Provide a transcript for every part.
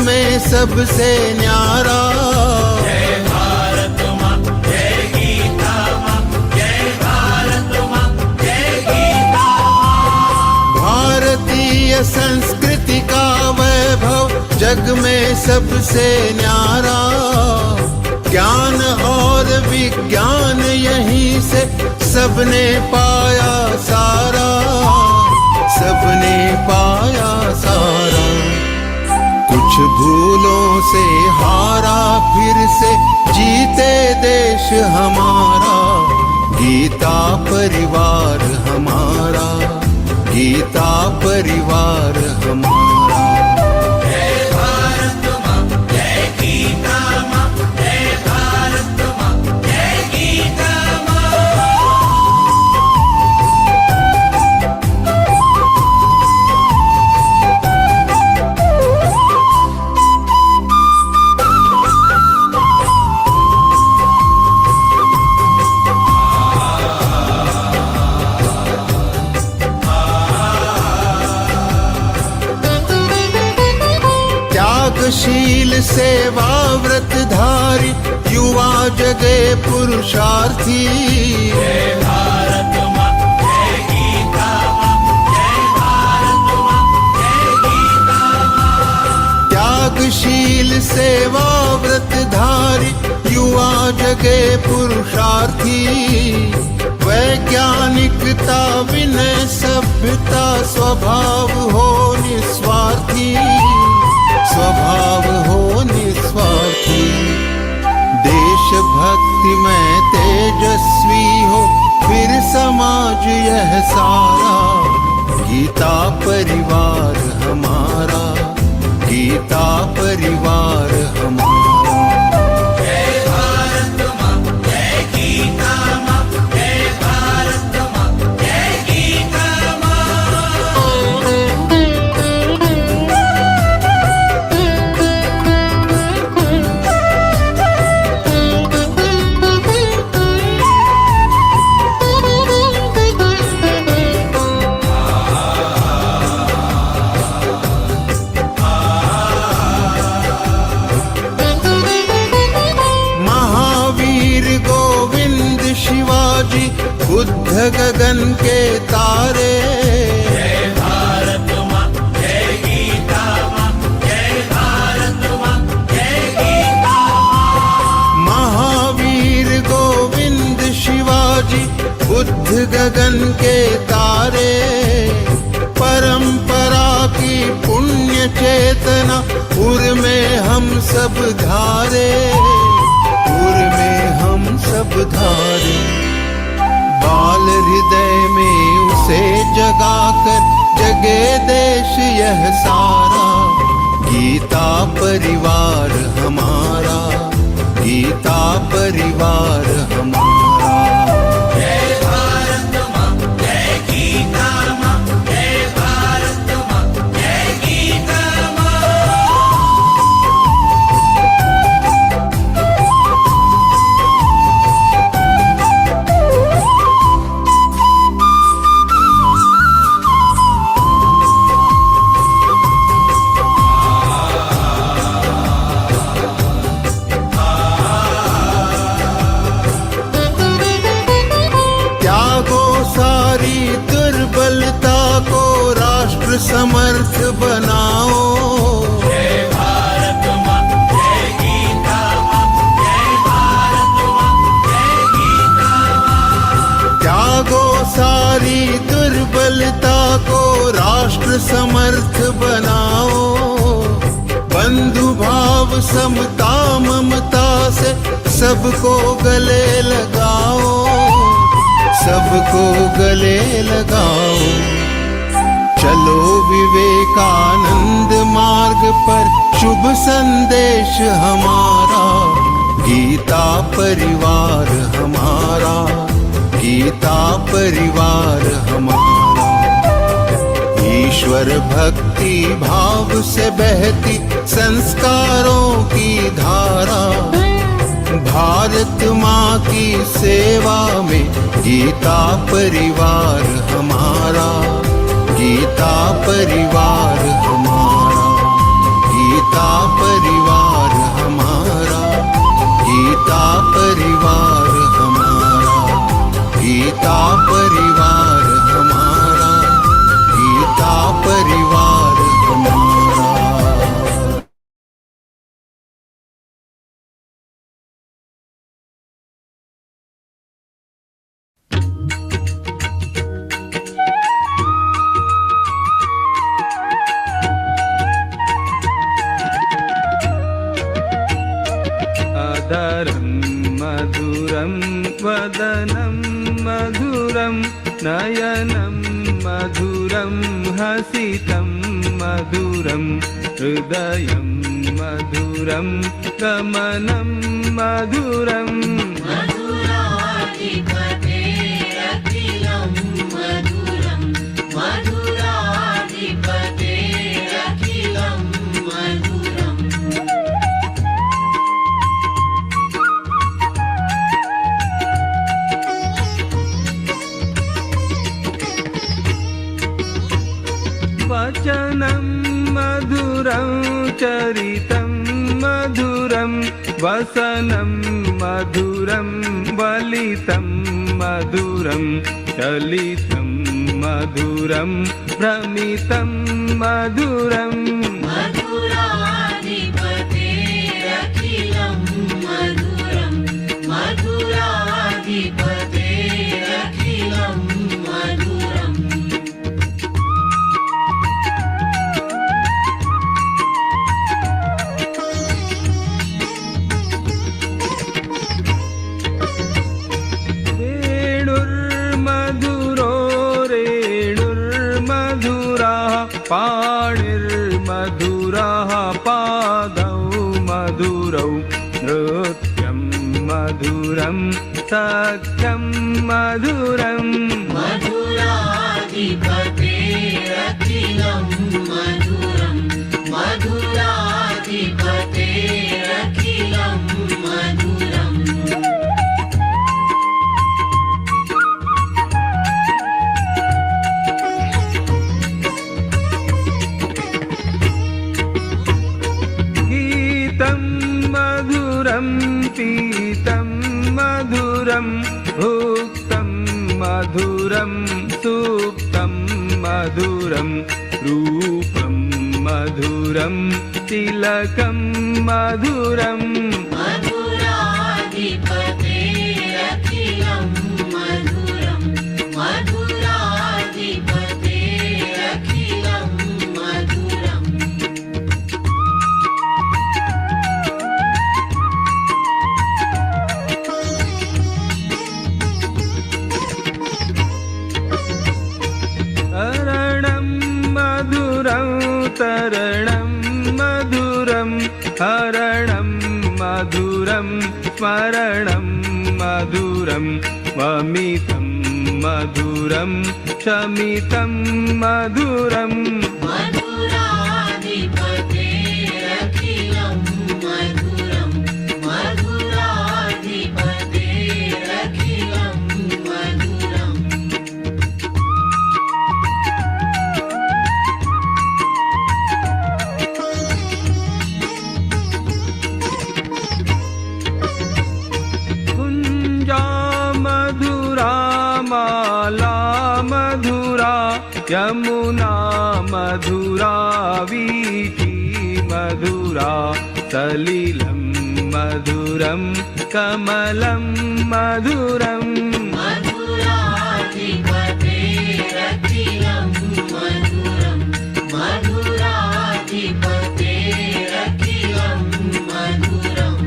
में सबसे न्यारा। जय भारत माँ, जय गीता माँ, जय भारत माँ, जय गीता माँ। भारतीय संस्कृति का वैभव जग में सबसे न्यारा। ज्ञान और विज्ञान यहीं से सबने पाया सारा, सबने पाया सारा। कुछ भूलों से हारा फिर से जीते देश हमारा। गीता परिवार हमारा, गीता परिवार हमारा। जय भारत माँ, जय गीता माँ, जय भारत माँ, जय गीता माँ। त्यागशील सेवा व्रतधारी युवा जगे पुरुषार्थी। जय भारत माँ, जय गीता माँ, जय भारत माँ, जय गीता माँ। त्यागशील सेवा व्रतधारी युवा जगे पुरुषार्थी। वैज्ञानिकता विनय सभ्यता स्वभाव हो निस्वार्थी, स्वभाव हो निस्वार्थी। देशभक्ति में तेजस्वी हो फिर समाज यह सारा। गीता परिवार हमारा, गीता परिवार हमारा। जय भारत माँ, जय गीता माँ, जय भारत माँ, जय गीता माँ। शिवाजी बुद्ध गगन के तारे। जय भारत माँ, जय गीता माँ, जय भारत माँ, जय गीता माँ। महावीर गोविंद शिवाजी बुद्ध गगन के तारे। परंपरा की पुण्य चेतना उर में हम सब धारे, उर में हम सब धारे। बाल हृदय में उसे जगाकर जगे देश यह सारा। गीता परिवार हमारा, गीता परिवार हमारा। जय भारत माँ, जय गीता माँ, जय भारत माँ, जय गीता माँ। दुर्बलता को राष्ट्र समर्थ बनाओ। जय भारत माँ, जय गीता माँ, जय भारत माँ, जय गीता माँ। त्यागो सारी दुर्बलता को राष्ट्र समर्थ बनाओ। बंधु भाव समता ममता से सबको गले लगाओ, सबको गले लगाओ। चलो विवेकानंद मार्ग पर शुभ संदेश हमारा। गीता परिवार हमारा, गीता परिवार हमारा। ईश्वर भक्ति भाव से बहती संस्कारों की धारा। भारत माँ की सेवा में गीता परिवार हमारा, गीता परिवार हमारा, गीता गीता परिवार हमारा, गीता परिवार हमारा, गीता परिवार हमारा, गीता परिवार हमारा। अदरं मधुरं वदनं मधुरं नयनं मधुरं हसितं मधुरं हृदयं मधुरं गमनं मधुरम् मधुराधिपतेरखिलं मधुरं मधुराधिपतेरखिलं मधुरम् वचनं मधुरं चरितं मधुरं वसनं मधुरं वलितं मधुरं चलितं मधुरं भ्रमितं मधुरम् मधुराधिपतेरखिलं मधुरं मधुराधिपतेरखिलं मधुरम् वेणुर्मधुरो रेणुर्मधुराः पाणिर्मधुराः पादौ मधुरौ नृत्यं मधुरं सख्यं मधुरम् मधुराधिपतेरखिलं मधुरं मधुराधिपतेरखिलं मधुरम् गीतं मधुरं पीतं मधुरं भुक्तं मधुरं सुप्तं मधुरं रूपं मधुरं तिलकं मधुरम् मधुराधिपतेरखिलं मधुरं मधुराधिपतेरखिलं मधुरम् हरणं मधुरं तरणं मधुरं हरणं मधुरं स्मरणं मधुरं वमितं मधुरं शमितं मधुरम् मधुराधिपतेरखिलं मधुरं मधुराधिपतेरखिलं मधुरम् कुञ्जा मधुरा माला मधुरा यमुना मधुरा वीथी मधुरा सलिलं मधुरं कमलं मधुरम् मधुराधिपतेरखिलं मधुरं मधुराधिपतेरखिलं मधुरम्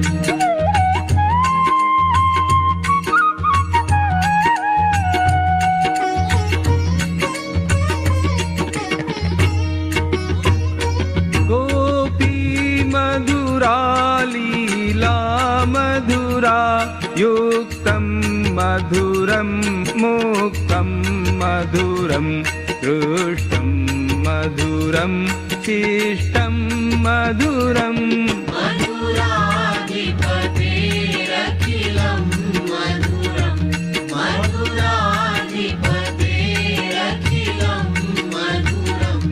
गोपी मधुरा लीला मधुरा युक्तं मधुरं मुक्तं मधुरं दृष्टं मधुरं शिष्टं मधुरम् मधुराधिपतेरखिलं मधुरं मधुराधिपतेरखिलं मधुरम्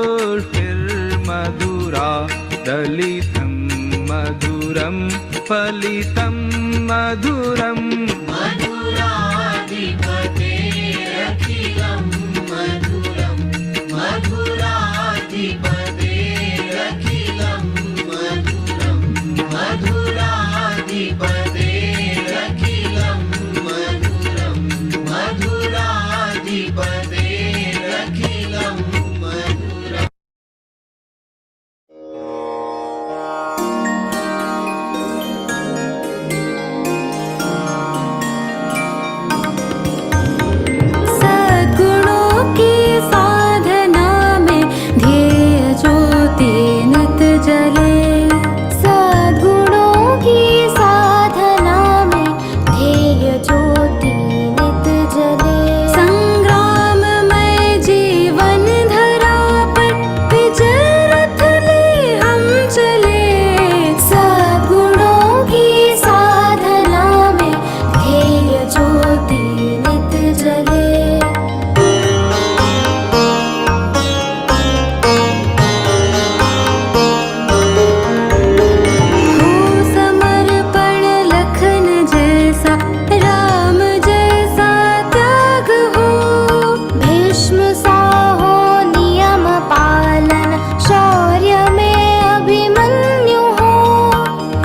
पुष्टिर्मधुरा दलितं मधुरं फलितं मधुरम् मधुराधिपतेरखिलं मधुरं मधुराधिपतेरखिलं मधुरं मधुराधिपतेरखिलं मधुरं मधुराधिपतेरखिलं मधुरम्। सद्गुणों की साधना में ध्येय ज्योति नित जले। सद्गुणों की साधना में ध्येय ज्योति नित जले। संग्राममय जीवन धरा पर विजय रथ ले हम चले। सद्गुणों की साधना में ध्येय ज्योति नित जले। हो समर्पण लखन जैसा, राम जैसा त्याग हो। भीष्म सा हो नियम पालन, शौर्य में अभिमन्यु हो।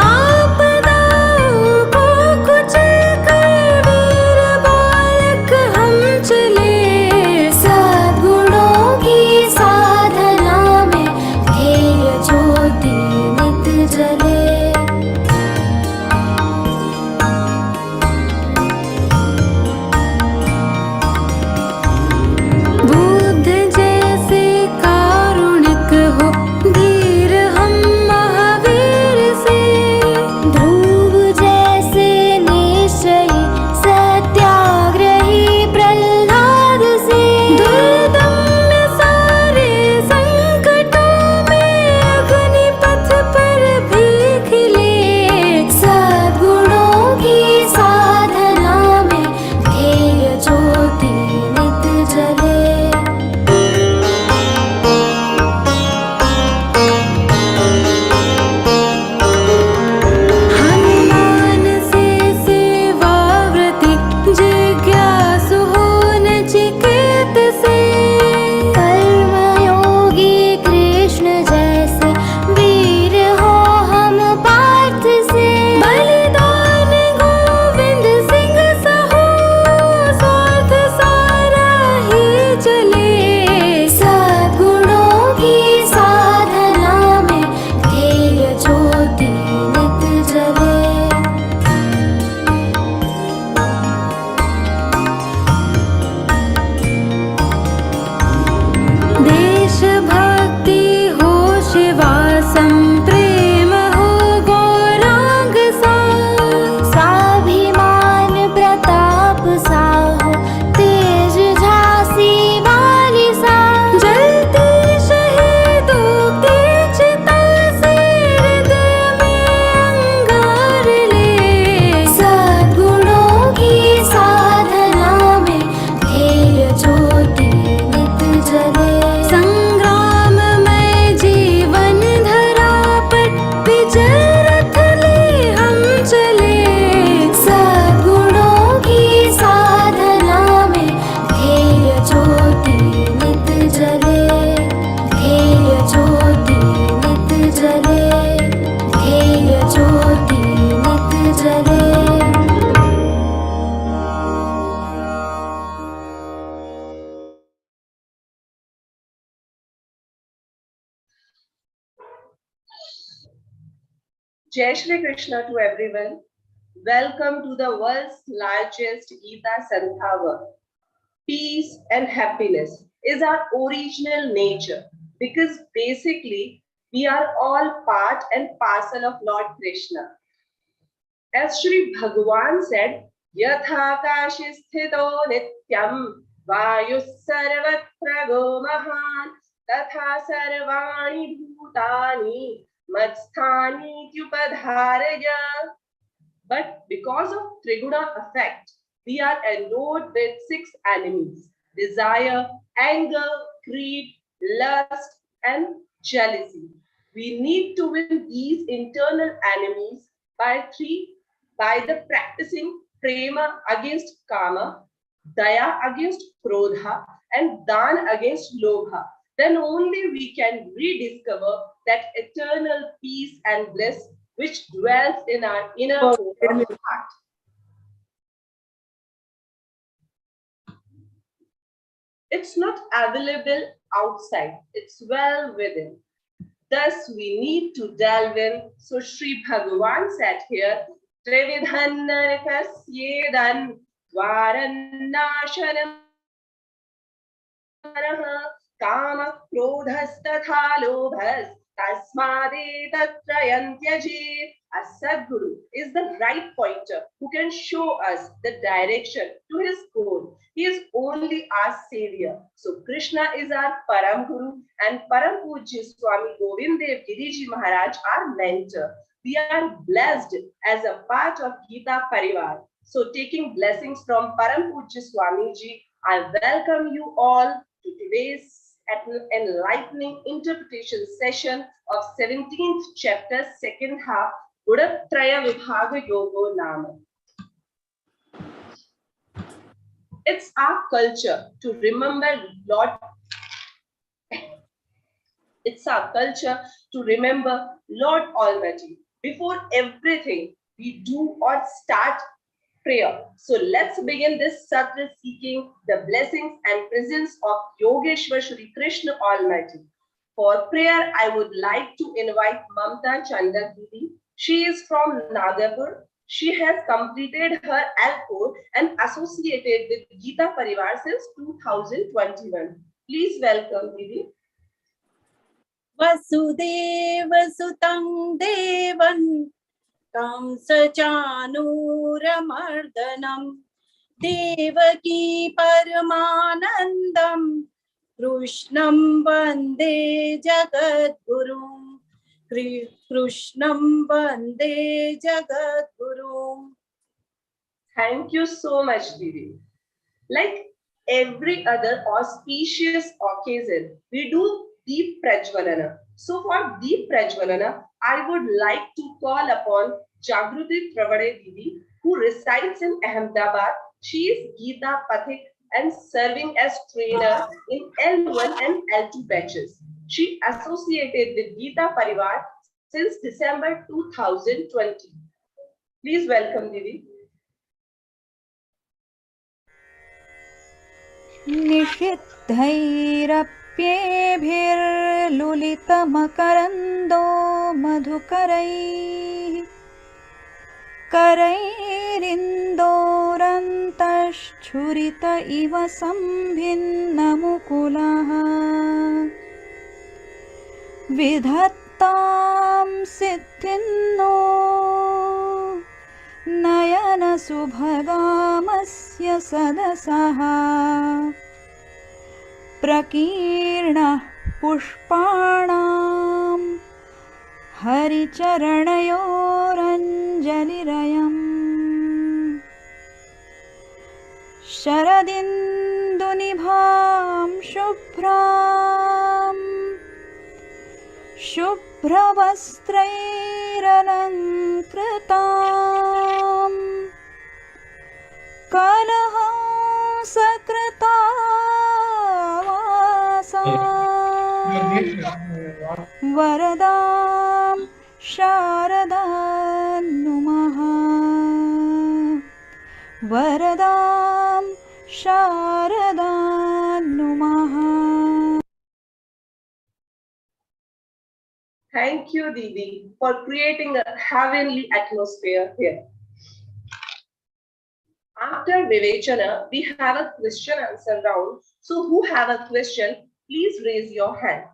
आपदाओं को कुचल कर वीर बालक हम चले। सद्गुणों की साधना में ध्येय ज्योति नित जले। बुद्ध जैसे कारुणिक हो, धीर हम महावीर से। ध्रुव जैसे निश्चयी, सत्याग्रही प्रहलाद से। दुर्दम्य सारे संकटों में अग्निपथ पर भी खिले। सद्गुणों की साधना में ध्येय ज्योति नित जले। हनुमान से सेवाव्रती, जिज्ञासु हो नचिकेत से। कर्मयोगी कृष्ण जैसे, वीर हो हम पार्थ से। बलिदान गोविंद सिंह सहो, स्वार्थ सारा ही चले। सद्गुणों की साधना में ध्येय ज्योति नित जले। देशभक्ति हो शिवासम, प्रेम हो गौरांग सा। स्वाभिमान प्रताप सा हो, तेज झांसी वाली सा। जलती शहीदों की चिता से, हृदय में अंगार ले। सद्गुणों की साधना में ध्येय ज्योति नित जले। संग्राममय जीवन धरा पर विजय रथ ले हम चले। सद्गुणों की साधना में ध्येय ज्योति नित जले। ध्येय ज्योति नित जले। ध्येय ज्योति नित जले। Jai Shri Krishna to everyone. Welcome to the world's largest Geeta Santhava. Peace and happiness is our original nature, because basically we are all part and parcel of Lord Krishna. As Shri Bhagavan said, Yathakashi sthito nityam vayus sarvatra go mahan tatha sarvani bhutani matsthani tyupadharaya. But because of Triguna effect, we are endowed with 6 enemies: desire, anger, greed, lust, and jealousy. We need to win these internal enemies by the practicing prema against kama, daya against krodha, and dan against lobha. Then only we can rediscover that eternal peace and bliss which dwells in our inner core of heart. It's not available outside, it's well within. Thus, we need to delve in. So, Sri Bhagavan said here, Trividhan Narakasyedan Varannashanam Kama Krodhastatha Lobhas Tasmade Tatrayantyajit. A Sadguru is the right pointer who can show us the direction to his goal. He is only our savior. So Krishna is our Param Guru and Param Pujya Swami Govind Dev Giriji Maharaj our mentor. We are blessed as a part of Geeta Parivar. So taking blessings from Param Pujya Swami Ji, I welcome you all to today's enlightening interpretation session of 17th chapter, second half, Gudatraya Vibhaga Yogo Nama. It's our culture to remember Lord. It's our culture to remember Lord Almighty. Before everything we do or start prayer. So let's begin this Satra seeking the blessings and presence of Yogeshwar Shri Krishna Almighty. For prayer, I would like to invite Mamta Chandak Didi. She is from Nagapur. She has completed her L4 and associated with Geeta Parivar since 2021. Please welcome Didi. Vasudeva Sutang Devan Kamsachanuramardhanam Devaki Paramanandam Krishnam Vande Jagadgurum Krishnam Vande Jagadgurum. Thank you so much, Didi. Like every other auspicious occasion, we do Deep Prajvalana. So for Deep Prajvalana, I would like to call upon Jagruti Travade Didi, who resides in Ahmedabad. She is Geeta Pathik and serving as trainer in L1 and L2 batches. She associated with Geeta Parivar since December 2020. Please welcome Didi. निषिद्धैरप्येभिर्लुलितमकरन्दो मधुकरैः करैरिन्दोरन्तश्छुरित इव सम्भिन्नमुकुलः विधत्तां सिद्धिन्नो नयनसुभगामस्य सदसः प्रकीर्णः पुष्पाणां हरिचरणयोरञ्जलिरयम् शरदिन्दुनिभां शुभ्रवस्त्रैरलङ्कृतां कलहंसकृतावासां वरदां शारदां नुमः वरदां शारदां नुमः. Thank you, Didi, for creating a heavenly atmosphere here. After Vivechana, we have a question answer round. So who have a question, please raise your hand.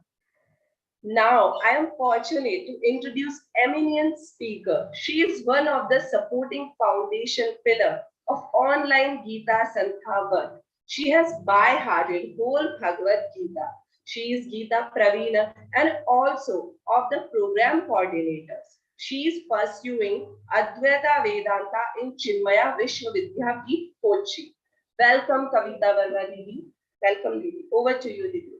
Now, I am fortunate to introduce eminent speaker. She is one of the supporting foundation pillar of online Geeta Santhavat. She has by-hearted whole Bhagavad Gita. She is Geeta Pravina and also of the program coordinators. She is pursuing Advaita Vedanta in Chinmaya Vishwavidyapeeth, Kochi. Welcome, Kavita Verma Didi. Welcome, Didi. Over to you, Didi.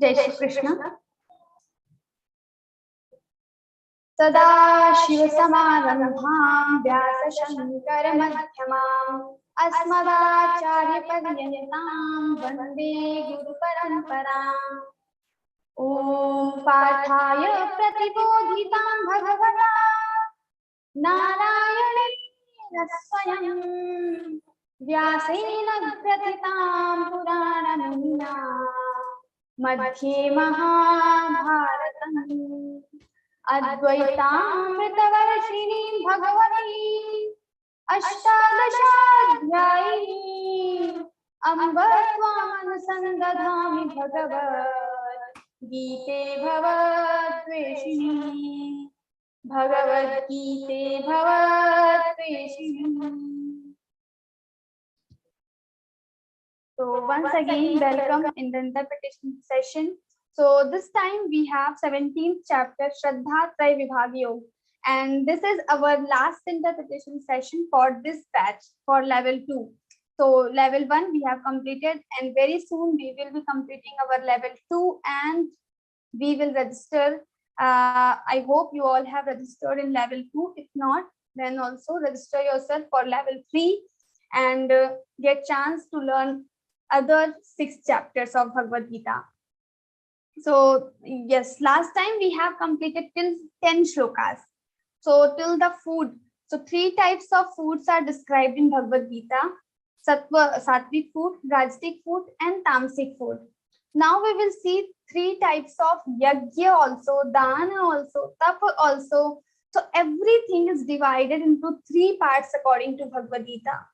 Jai Shri Krishna. Sada Shiva Samarambham Vyasa Shankara Madhyamam Asmadacharya Padyantam Vande Guru Paramparam. Om Pathaya Pratibodhitam Bhagavata Narayana Swayam Vyasena Gratitam Puranamina Madhye Mahabharatam Advaitamritavarshini Bhagavati Ashtadashaadhyayini Amba Tvamanusandadhami Bhagavad Geete Bhavatveshini Bhagavad-Gītā Bhavatveshini. So once again, welcome in the interpretation session. So this time we have 17th chapter Śrīmad-Bhagavadgītā Vibhag, and this is our last interpretation session for this batch for level 2. So level 1 we have completed, and very soon we will be completing our level 2 and we will register. I hope you all have registered in level 2. If not, then also register yourself for level 3 and get chance to learn other 6 chapters of Bhagavad Gita. So yes, last time we have completed till 10 shlokas. So till the food. So 3 types of foods are described in Bhagavad Gita: sattvic food, rajasic food, and tamasic food. Now we will see 3 types of yajna also, dana also, tapa also. So everything is divided into 3 parts according to Bhagavad Gita.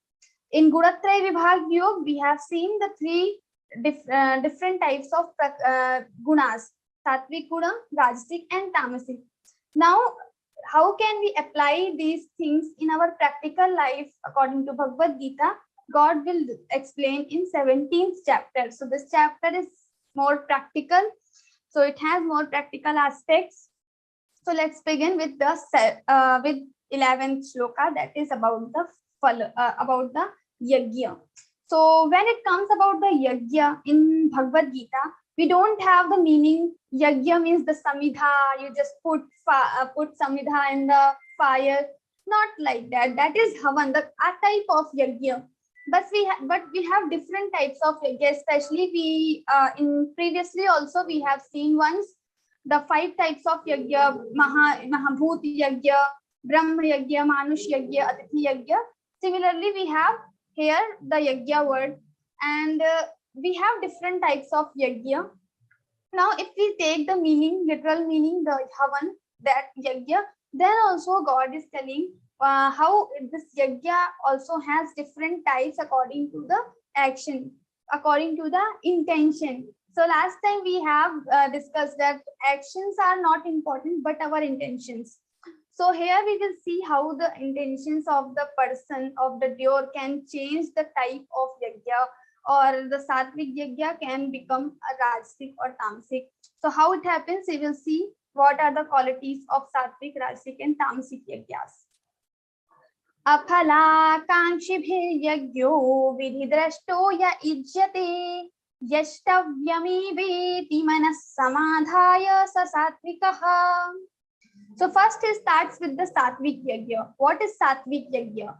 In Gunatraya Vibhag Yoga, we have seen the 3 different types of gunas: sattvic guna, rajasic, and tamasic. Now, how can we apply these things in our practical life according to Bhagavad Gita? God will explain in 17th chapter. So this chapter is more practical. So it has more practical aspects. So let's begin with the 11th shloka, that is about the yajna. So when it comes about the yajna in Bhagavad Gita, we don't have the meaning. Yajna means the samidha. You just put samidha in the fire. Not like that. That is havan, the type of yajna. But we have different types of yajna. Especially we in previously also we have seen once the 5 types of yajna: Mahabhut yajna, Brahma yajna, Manush yajna, Atithi yajna. Similarly, we have here the yajna word, and we have different types of yajna. Now, if we take the meaning, literal meaning, the havan, that yajna, then also God is telling how this yajna also has different types according to the action, according to the intention. So last time we have discussed that actions are not important, but our intentions. So here we will see how the intentions of the person, of the doer, can change the type of yajna, or the sattvic yajna can become a rajasic or tamasic. So how it happens, we will see what are the qualities of sattvic, rajasic, and tamasic yajnas. Aphala kankshibhir yajyo vidhidrashto ya ijyate yashtavyami veti manas samadhaya sa sattvikaha. So first he starts with the sattvic yajna. What is sattvic yajna?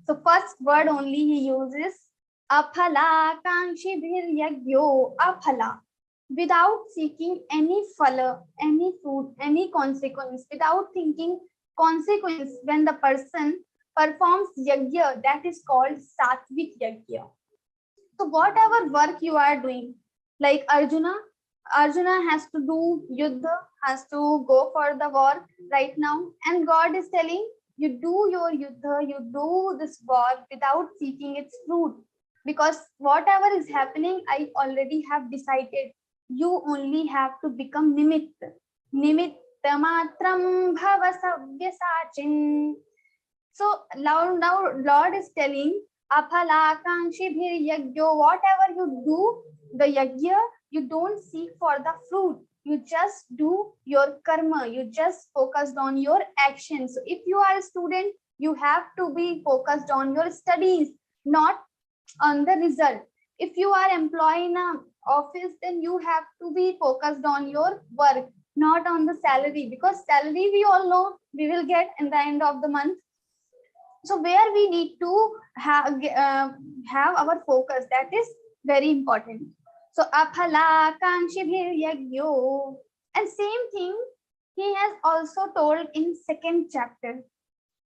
So first word only he uses aphala kankshibhir yajyo, aphala, without seeking any phala, any fruit, any consequence, without thinking consequence. When the person performs yajna, that is called sattvic yajna. So whatever work you are doing, like Arjuna has to do yuddha, has to go for the war right now, and God is telling you do your yuddha, you do this war without seeking its fruit, because whatever is happening, I already have decided. You only have to become nimitta matram bhava savyasachin. So now Lord is telling aphala kankshibhir yajyo, whatever you do the yajna, you don't seek for the fruit, you just do your karma, you just focused on your actions. So if you are a student, you have to be focused on your studies, not on the result. If you are employed in a office, then you have to be focused on your work, not on the salary, because salary we all know we will get in the end of the month. So where we need to have our focus, that is very important. So aphala kankshibhir yagyo, and same thing he has also told in second chapter.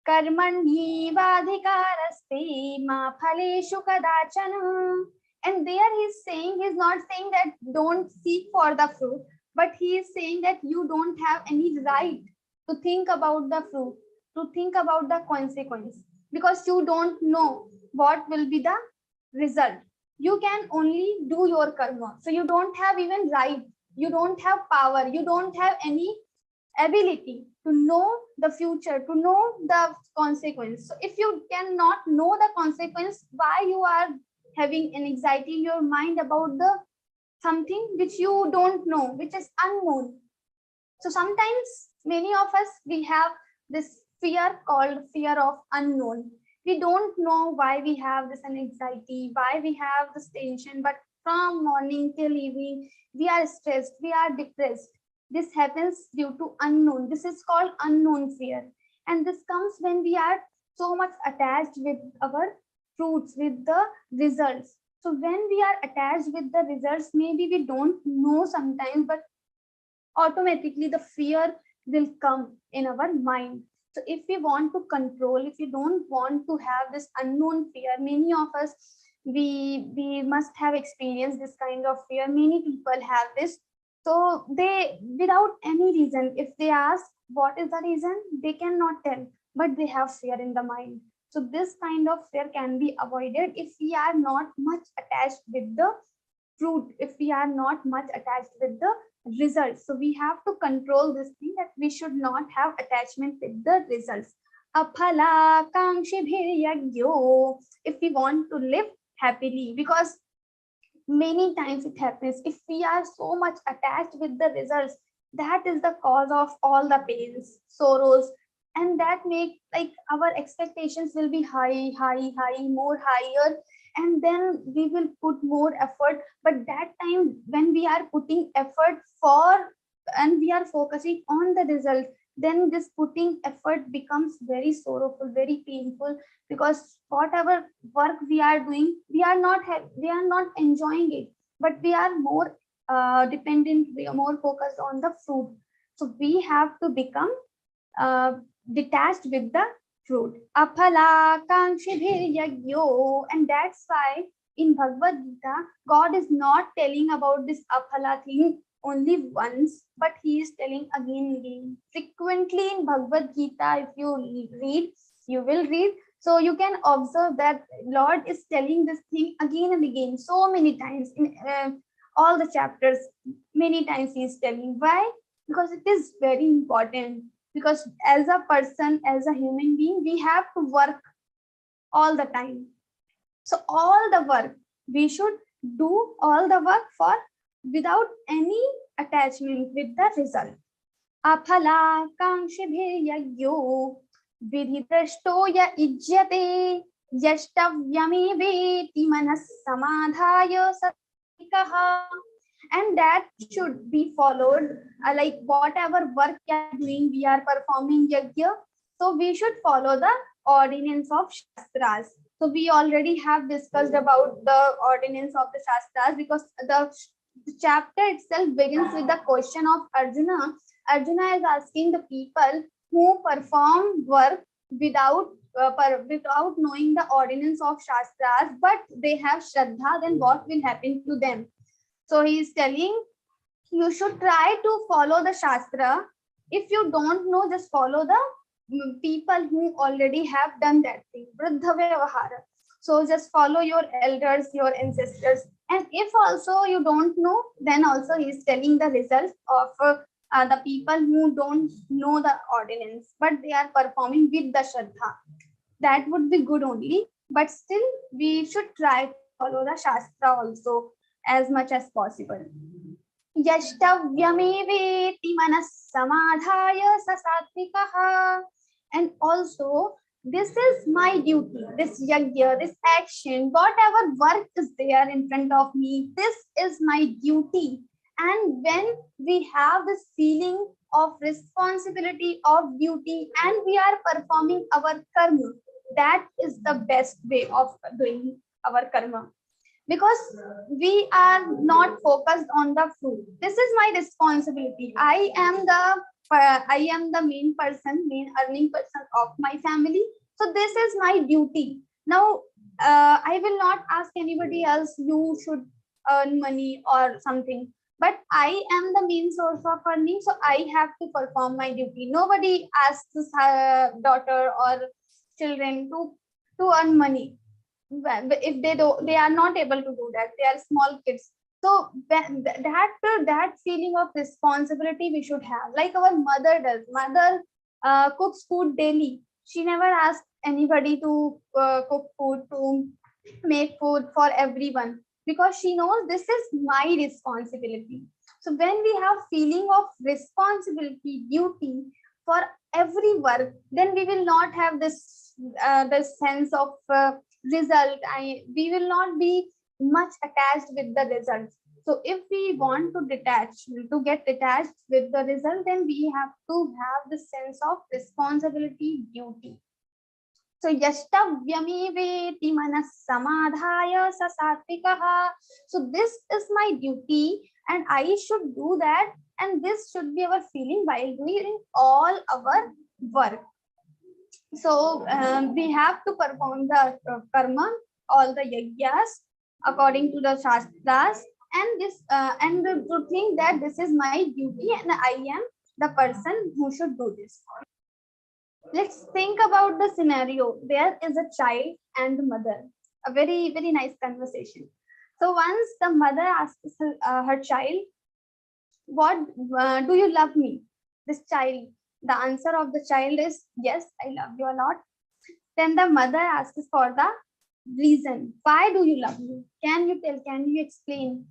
Karmani vadhikaraste ma phaleshu kadachana. And there he's saying, he's not saying that don't seek for the fruit, but he is saying that you don't have any right to think about the fruit, to think about the consequence, because you don't know what will be the result. You can only do your karma. So you don't have even right, you don't have power, you don't have any ability to know the future, to know the consequence. So if you cannot know the consequence, why you are having an anxiety in your mind about the something which you don't know, which is unknown? So sometimes many of us, we have this fear called fear of unknown. We don't know why we have this anxiety, why we have this tension, but from morning till evening we are stressed, we are depressed. This happens due to unknown. This is called unknown fear, and this comes when we are so much attached with our fruits, with the results. So when we are attached with the results, maybe we don't know sometimes, but automatically the fear will come in our mind. So if we want to control, if we don't want to have this unknown fear, many of us, we must have experienced this kind of fear. Many people have this. So they, without any reason, if they ask what is the reason, they cannot tell, but they have fear in the mind. So this kind of fear can be avoided if we are not much attached with the fruit, if we are not much attached with the results. So we have to control this thing, that we should not have attachment with the results. Aphala kankshibhir yagyo, if we want to live happily, because many times it happens, if we are so much attached with the results, that is the cause of all the pains, sorrows, and that make like our expectations will be high, more higher, and then we will put more effort. But that time when we are putting effort for, and we are focusing on the result, then this putting effort becomes very sorrowful, very painful, because whatever work we are doing, we are not enjoying it, but we are more dependent, we are more focused on the fruit. So we have to become detached with the fruit. Aphala kankshibhir yagyo, and that's why in Bhagavad Gita, God is not telling about this aphala thing only once, but he is telling again and again. Frequently in Bhagavad Gita, if you read, you will read, so you can observe that Lord is telling this thing again and again, so many times in all the chapters. Many times he is telling. Why? Because it is very important. Because as a person, as a human being, we have to work all the time. So all the work, we should do all the work for without any attachment with the result. Aphala kankshibhir yagyo vidhidrashto ya ijyate yashtavyame veti manas samadhaya satikaha. And that should be followed, like whatever work we are doing, we are performing yajna, so we should follow the ordinance of Shastras. So we already have discussed about the ordinance of the Shastras, because the chapter itself begins with the question of Arjuna. Arjuna is asking the people who perform work without knowing the ordinance of Shastras, but they have Shraddha, then what will happen to them? So he is telling, you should try to follow the Shastra. If you don't know, just follow the people who already have done that thing. Vriddha Vyavahara. So just follow your elders, your ancestors. And if also you don't know, then also he is telling the results of the people who don't know the ordinance, but they are performing with the Shraddha. That would be good only. But still, we should try to follow the Shastra also as much as possible. Yashtavyame veti manas samadhaya sasatvikaha. And also this is my duty, this yajna, this action, whatever work is there in front of me, this is my duty. And when we have this feeling of responsibility, of duty, and we are performing our karma, that is the best way of doing our karma. Because we are not focused on the fruit. This is my responsibility. I am the main person, main earning person of my family. So this is my duty. Now, I will not ask anybody else, you should earn money or something. But I am the main source of earning, so I have to perform my duty. Nobody asks daughter or children to earn money. If they are not able to do that, they are small kids. So that feeling of responsibility we should have, like our mother does. Mother cooks food daily. She never asks anybody to cook food, to make food for everyone, because she knows this is my responsibility. So when we have feeling of responsibility, duty for every work, then we will not have this sense of result. We will not be much attached with the result. So if we want to get detached with the result, then we have to have the sense of responsibility, duty. So yashtavyameveti manas samadhaya sa satvikaha. So this is my duty and I should do that, and this should be our feeling while doing all our work. So we have to perform the karma, all the yajnas according to the shastras, and to think that this is my duty and I am the person who should do this. Let's think about the scenario. There is a child and the mother. A very, very nice conversation. So once the mother asks her child, what do you love me? This child, the answer of the child is, yes, I love you a lot. Then the mother asks for the reason. Why do you love me? Can you tell? Can you explain?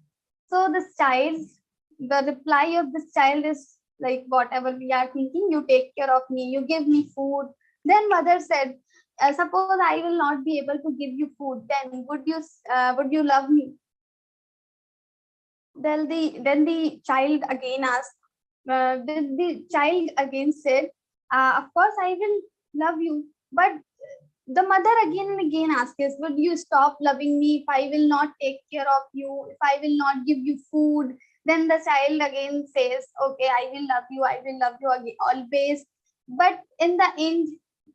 So the reply of this child is like, whatever we are thinking, you take care of me, you give me food. Then mother said, suppose I will not be able to give you food, then would you love me? Then the child again asked, the child again said, of course I will love you. But the mother again and again asks, would you stop loving me if I will not take care of you, if I will not give you food? Then the child again says, okay, I will love you again, always. But in the end,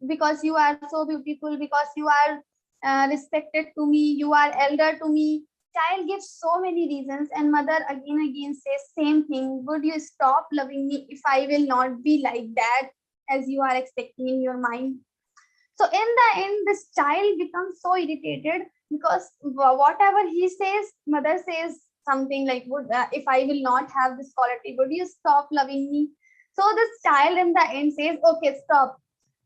because you are so beautiful, because you are respected to me, you are elder to me, child gives so many reasons, and mother again says same thing. Would you stop loving me if I will not be like that as you are expecting in your mind? So in the end, this child becomes so irritated, because whatever he says, mother says something like, if I will not have this quality, would you stop loving me? So this child in the end says, okay, stop.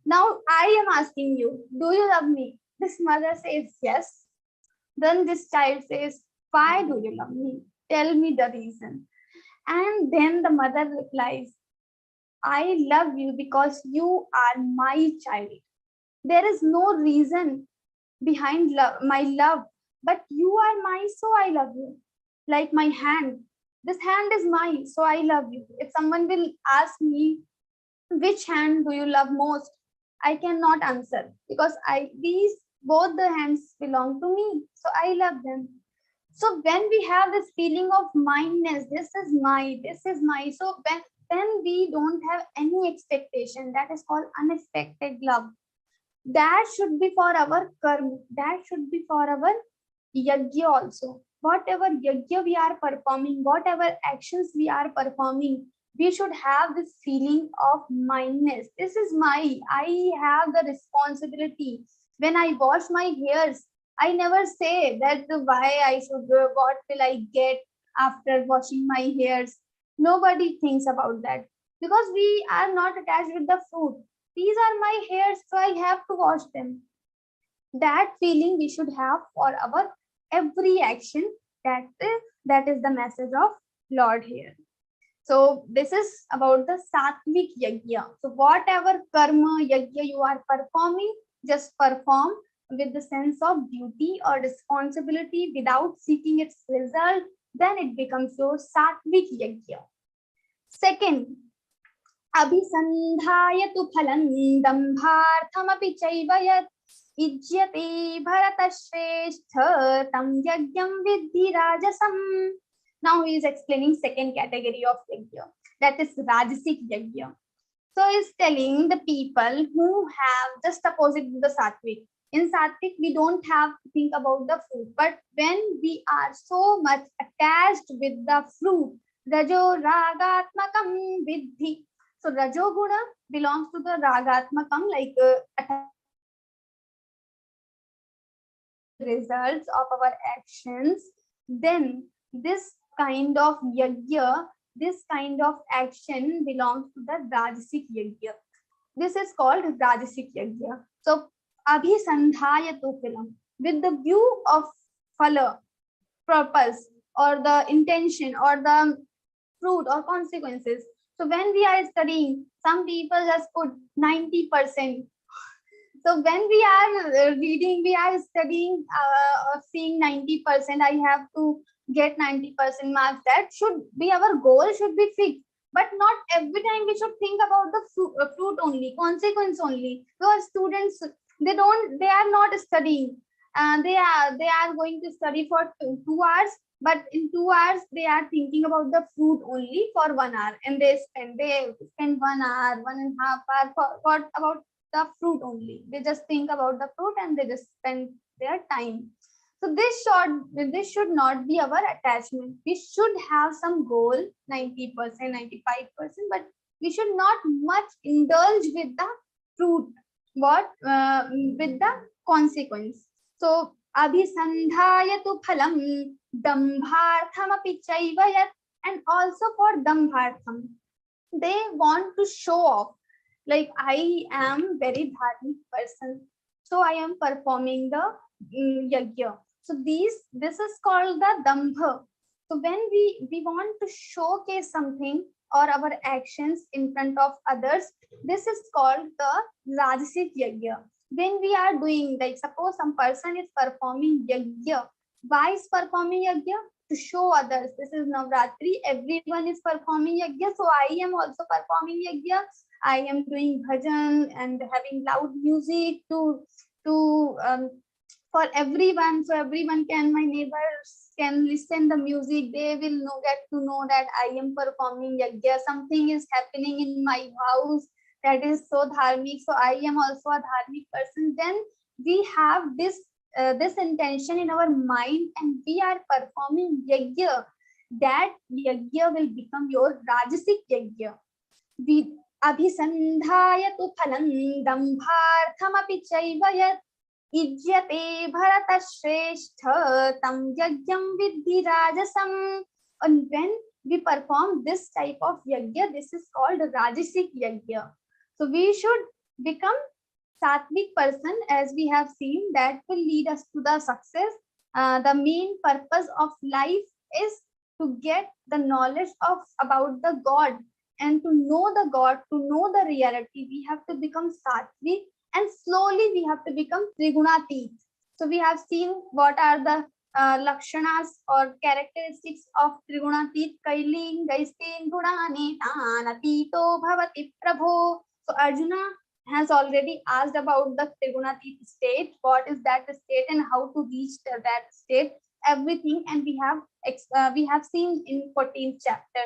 Now I am asking you, do you love me? This mother says yes. Then this child says, why do you love me? Tell me the reason. And then the mother replies, I love you because you are my child. There is no reason behind my love, but you are mine, so I love you. Like my hand. This hand is mine, so I love you. If someone will ask me, which hand do you love most? I cannot answer, because both the hands belong to me, so I love them. So when we have this feeling of mindness, this is my, so when we don't have any expectation, that is called unexpected love. That should be for our karma, that should be for our yajna also. Whatever yajna we are performing, whatever actions we are performing, we should have this feeling of mindness. This is I have the responsibility. When I wash my hairs, I never say that why I should, what will I get after washing my hairs. Nobody thinks about that, because we are not attached with the fruit. These are my hairs, so I have to wash them. That feeling we should have for our every action. That is the message of Lord here. So this is about the sattvic yajna. So whatever karma yajna you are performing, just perform with the sense of duty or responsibility without seeking its result, then it becomes your sattvic yajna. Second, abhisandhaya tu phalam dambharthamapi chaiva yat ijyate bharatashreshtha tam yajnam vidhi rajasam. Now he is explaining second category of yajna, that is rajasic yajna. So he's telling the people who have just opposite to the sattvic. In sattvic, we don't have to think about the fruit, but when we are so much attached with the fruit, rajo ragatmakam vidhi. So rajo guna belongs to the ragatmakam, like results of our actions. Then this kind of yajna, this kind of action belongs to the rajasic yajna. This is called rajasic yajna. So abhisandhaya tu phalam, with the view of phala, purpose, or the intention, or the fruit or consequences. So when we are studying, some people just put 90%. So when we are reading, we are studying, seeing 90%, I have to get 90% marks. That should be our goal, should be fixed. But not every time we should think about the fruit only, consequence only. Because students, they are not studying. They are going to study for 2 hours, but in 2 hours they are thinking about the fruit only for 1 hour, and they spend 1 hour, 1.5 hours for about the fruit only. They just think about the fruit and they just spend their time. So this should not be our attachment. We should have some goal, 90%, 95%, but we should not much indulge with the fruit, with the consequence. So abhisandhaya tu phalam dambharthamapi chaiva yat, and also for dambhartham, they want to show off, like I am very dharmic person, so I am performing the yajna. So this is called the dambha. So when we want to showcase something or our actions in front of others, this is called the rajasic yajna. When we are doing, like suppose some person is performing yajna, why is performing yajna? To show others, this is Navratri, everyone is performing yajna, so I am also performing yajna. I am doing bhajan and having loud music for everyone, so everyone can, my neighbors can listen the music. They will get to know that I am performing yajna. Something is happening in my house that is so dharmic, so I am also a dharmic person. Then we have this intention in our mind, and we are performing yajna. That yajna will become your rajasic yajna. We abhisandhaya tu phalam dambharthamapi chaiva yat ijyate bharatashreshtha tam yajnam vidhi rajasam. And when we perform this type of yajna, this is called rajasic yajna. So we should become sattvic person, as we have seen, that will lead us to the success. The main purpose of life is to get the knowledge about the God, and to know the God, to know the reality. We have to become sattvic, and slowly we have to become trigunatit. So we have seen what are the lakshanas or characteristics of trigunatit. Kailing gaistin gunane tanatito bhavati prabho. So Arjuna has already asked about the trigunatit state, what is that state and how to reach that state, everything, and we have seen in 14th chapter.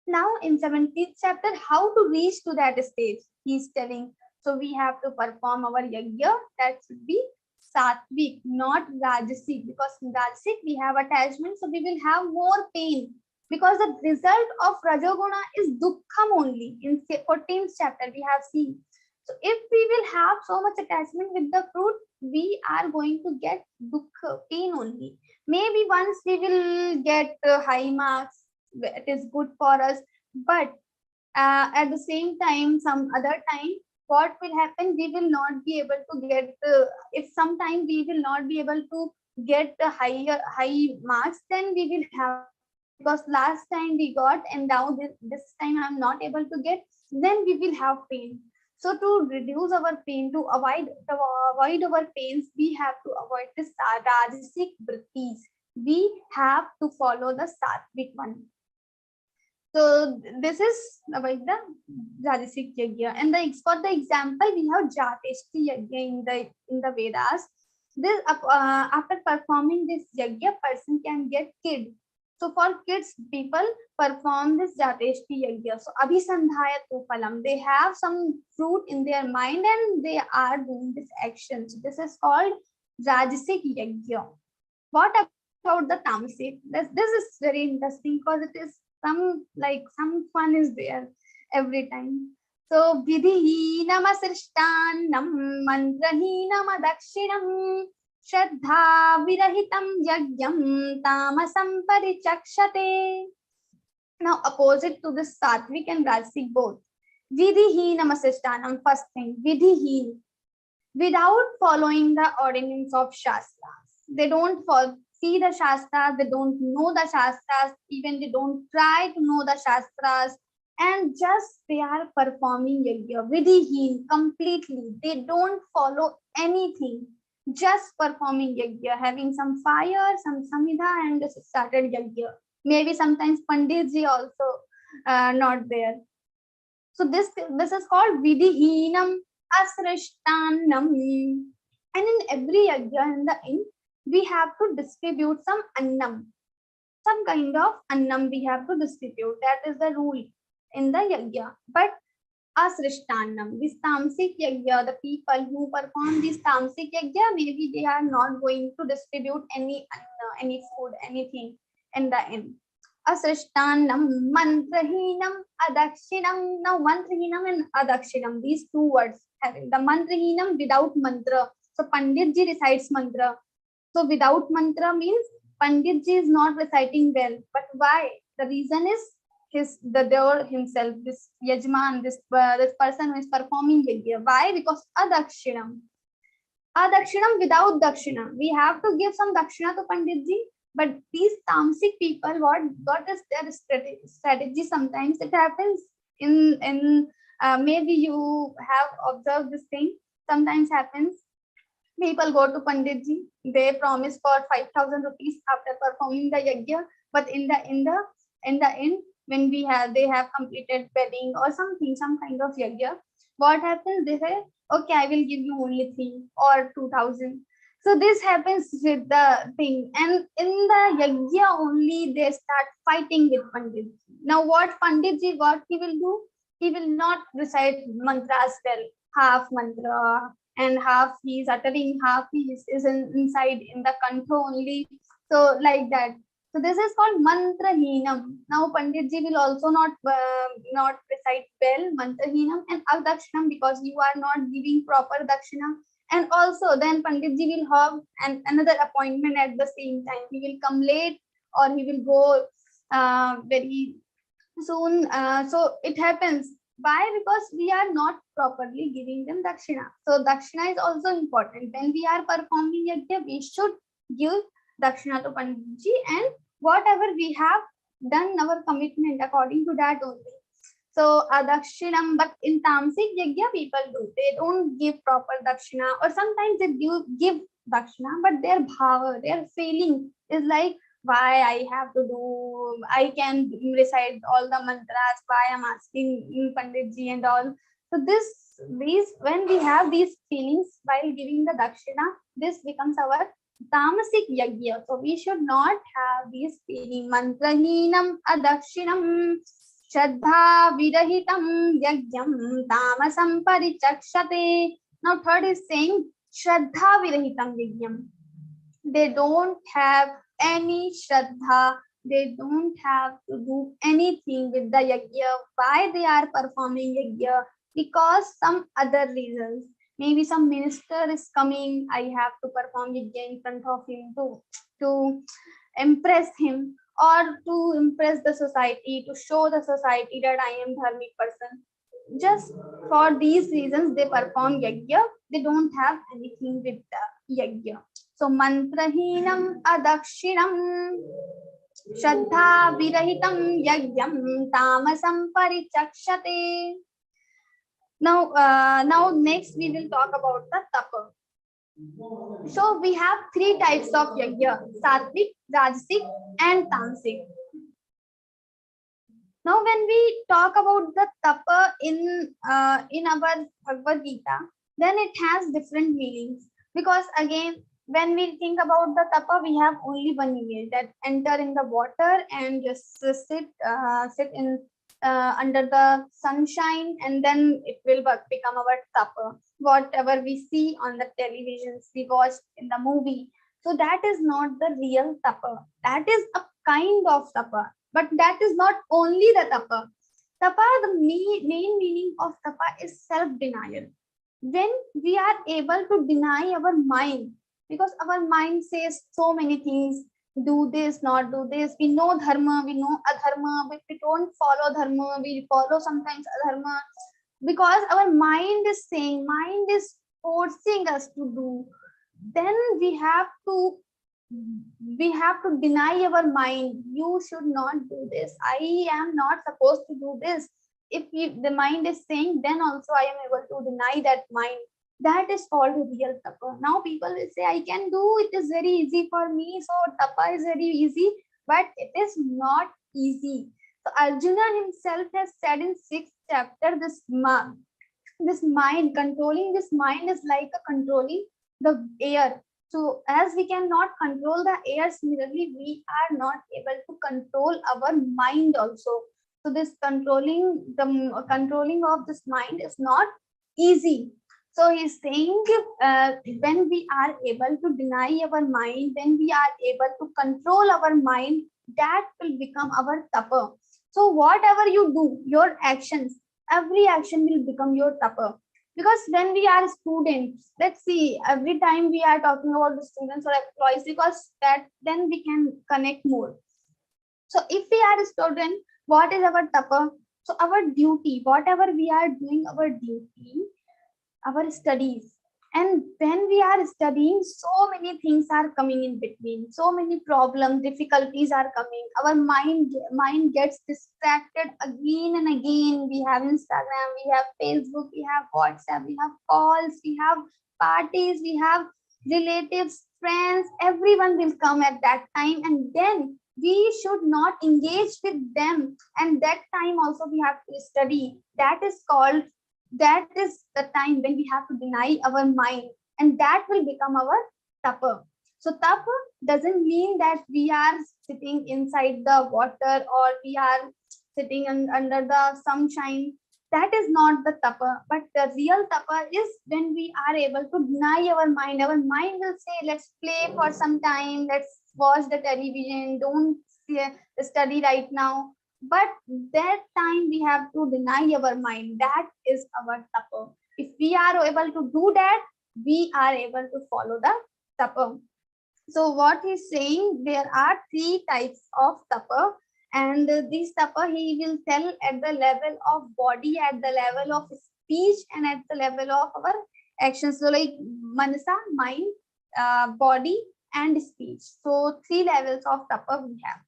Now in 17th chapter, how to reach to that stage, he is telling. So we have to perform our yajna, that should be sattvic, not rajasic, because in rajasic we have attachment, so we will have more pain, because the result of rajoguna is dukkham only. In 14th chapter we have seen. So if we will have so much attachment with the fruit, we are going to get dukkha, pain only. Maybe once we will get high marks, it is good for us, but at the same time, some other time, what will happen? We will not be able to get, if sometime we will not be able to get the high marks, then we will have, because last time we got and now this time I'm not able to get, then we will have pain. So to reduce our pain, to avoid our pains, we have to avoid this rajasic vrittis. We have to follow the sattvic one. So this is about the rajasic yajna, and for the example we have jateshti yajna in the Vedas. This after performing this yajna, person can get kid. So for kids, people perform this jateshti yajna. So abhisandhaya tu phalam. They have some fruit in their mind and they are doing this action. So this is called rajasic yajna. What about the tamasic? This is very interesting because it is some fun is there every time. So vidhihinam asrishtanam mantrahinam adakshinam shraddha virahitam yagyam tamasam parichakshate. Now opposite to this sattvic and rajasic both. Vidhihinam asrishtanam, first thing, vidhihin, without following the ordinance of shastras. They don't see the shastras, they don't know the shastras, even they don't try to know the shastras, and just they are performing yajna vidhihin completely. They don't follow anything, just performing yajna, having some fire, some samhita, and just started yajna. Maybe sometimes panditji also not there. So this is called vidhihinam asrishtanam. And in every yajna, in the end, we have to distribute some annam, some kind of annam we have to distribute. That is the rule in the yajna. But asrishtanam, this tamasic yajna, the people who perform this tamasic yajna, maybe they are not going to distribute any food, anything in the end. Asrishtanam, mantrahinam, adakshinam. Now mantrahinam and adakshinam, these two words, having the mantrahinam without mantra. So Panditji recites mantra. So without mantra means Panditji is not reciting well. But why? The reason is the devil himself, this yajman, this person who is performing yajna. Why? Because adakshinam. Adakshinam without dakshina. We have to give some dakshina to Panditji. But these tamasic people, what is their strategy? Sometimes it happens in maybe you have observed this thing. Sometimes happens. People go to Panditji, they promise for 5,000 rupees after performing the yajna, but in the end, when they have completed wedding or something, some kind of yajna, what happens? They say, okay, I will give you only 3 or 2,000. So this happens with the thing, and in the yajna only they start fighting with Panditji. Now what Panditji, what he will do? He will not recite mantras well, half mantra, and half he is uttering, half he is inside in the kantha only. So like that. So this is called mantrahinam. Now Panditji will also not recite well mantrahinam and adakshinam, because you are not giving proper dakshina. And also then Panditji will have another appointment at the same time. He will come late or he will go very soon. So it happens. Why? Because we are not properly giving them dakshina. So dakshina is also important. When we are performing yajna, we should give dakshina to Panditji, and whatever we have done our commitment according to that only. So dakshinam, but in tamasic yajna people do. They don't give proper dakshina, or sometimes they give dakshina, but their bhava, their feeling is like, why I have to do, I can recite all the mantras, why I'm asking Panditji and all. So these when we have these feelings while giving the dakshina, this becomes our tamasic yajna. So we should not have these feelings. Mantrahinam adakshinam shraddha virahitam yajnam tamasam parichakshate. Now third is saying shraddha virahitam yajnam. They don't have any shraddha, they don't have to do anything with the yajna. Why they are performing yajna? Because some other reasons. Maybe some minister is coming, I have to perform yajna in front of him to impress him, or to impress the society, to show the society that I am dharmic person. Just for these reasons they perform yajna. They don't have anything with the yajna. So mantrahinam adakshinam shraddha virahitam yajnam tamasam parichakshate. Now next we will talk about the tapa. So we have three types of yajna: sattvic, rajasic, and tamasic. Now, when we talk about the tapa in our Bhagavad Gita, then it has different meanings. Because again, when we think about the tapa, we have only one image, that enter in the water and just sit in under the sunshine, and then it will become our tapa. Whatever we see on the televisions, we watch in the movie. So that is not the real tapa. That is a kind of tapa. But that is not only the tapa. Tapa, the main meaning of tapa is self-denial. When we are able to deny our mind, because our mind says so many things, do this, not do this. We know dharma, we know adharma, but we don't follow dharma, we follow sometimes adharma. Because our mind is saying, mind is forcing us to do, then we have to deny our mind. You should not do this. I am not supposed to do this. If the mind is saying, then also I am able to deny that mind. That is called real tapa. Now people will say, I can do, it is very easy for me. So tapa is very easy, but it is not easy. So Arjuna himself has said in 6th chapter, this mind, controlling this mind is like a controlling the air. So as we cannot control the air, similarly, we are not able to control our mind also. So this controlling of this mind is not easy. So he's saying, when we are able to deny our mind, when we are able to control our mind, that will become our tapa. So whatever you do, your actions, every action will become your tapa. Because when we are students, let's see, every time we are talking about the students or employees, because that then we can connect more. So if we are a student, what is our tapa? So our duty, whatever we are doing, our duty, our studies. And when we are studying, so many things are coming in between, so many problems, difficulties are coming. Our mind gets distracted again and again. We have Instagram, we have Facebook, we have WhatsApp, we have calls, we have parties, we have relatives, friends. Everyone will come at that time, and then we should not engage with them. And that time also we have to study. That is the time when we have to deny our mind, and that will become our tapa. So tapa doesn't mean that we are sitting inside the water or we are sitting under the sunshine. That is not the tapa. But the real tapa is when we are able to deny our mind. Our mind will say, let's play for some time, let's watch the television, don't study right now. But that time we have to deny our mind. That is our tapa. If we are able to do that, we are able to follow the tapa. So what he's saying, there are three types of tapa, and this tapa he will tell at the level of body, at the level of speech, and at the level of our actions. So like manasa, mind, body, and speech. So three levels of tapa we have.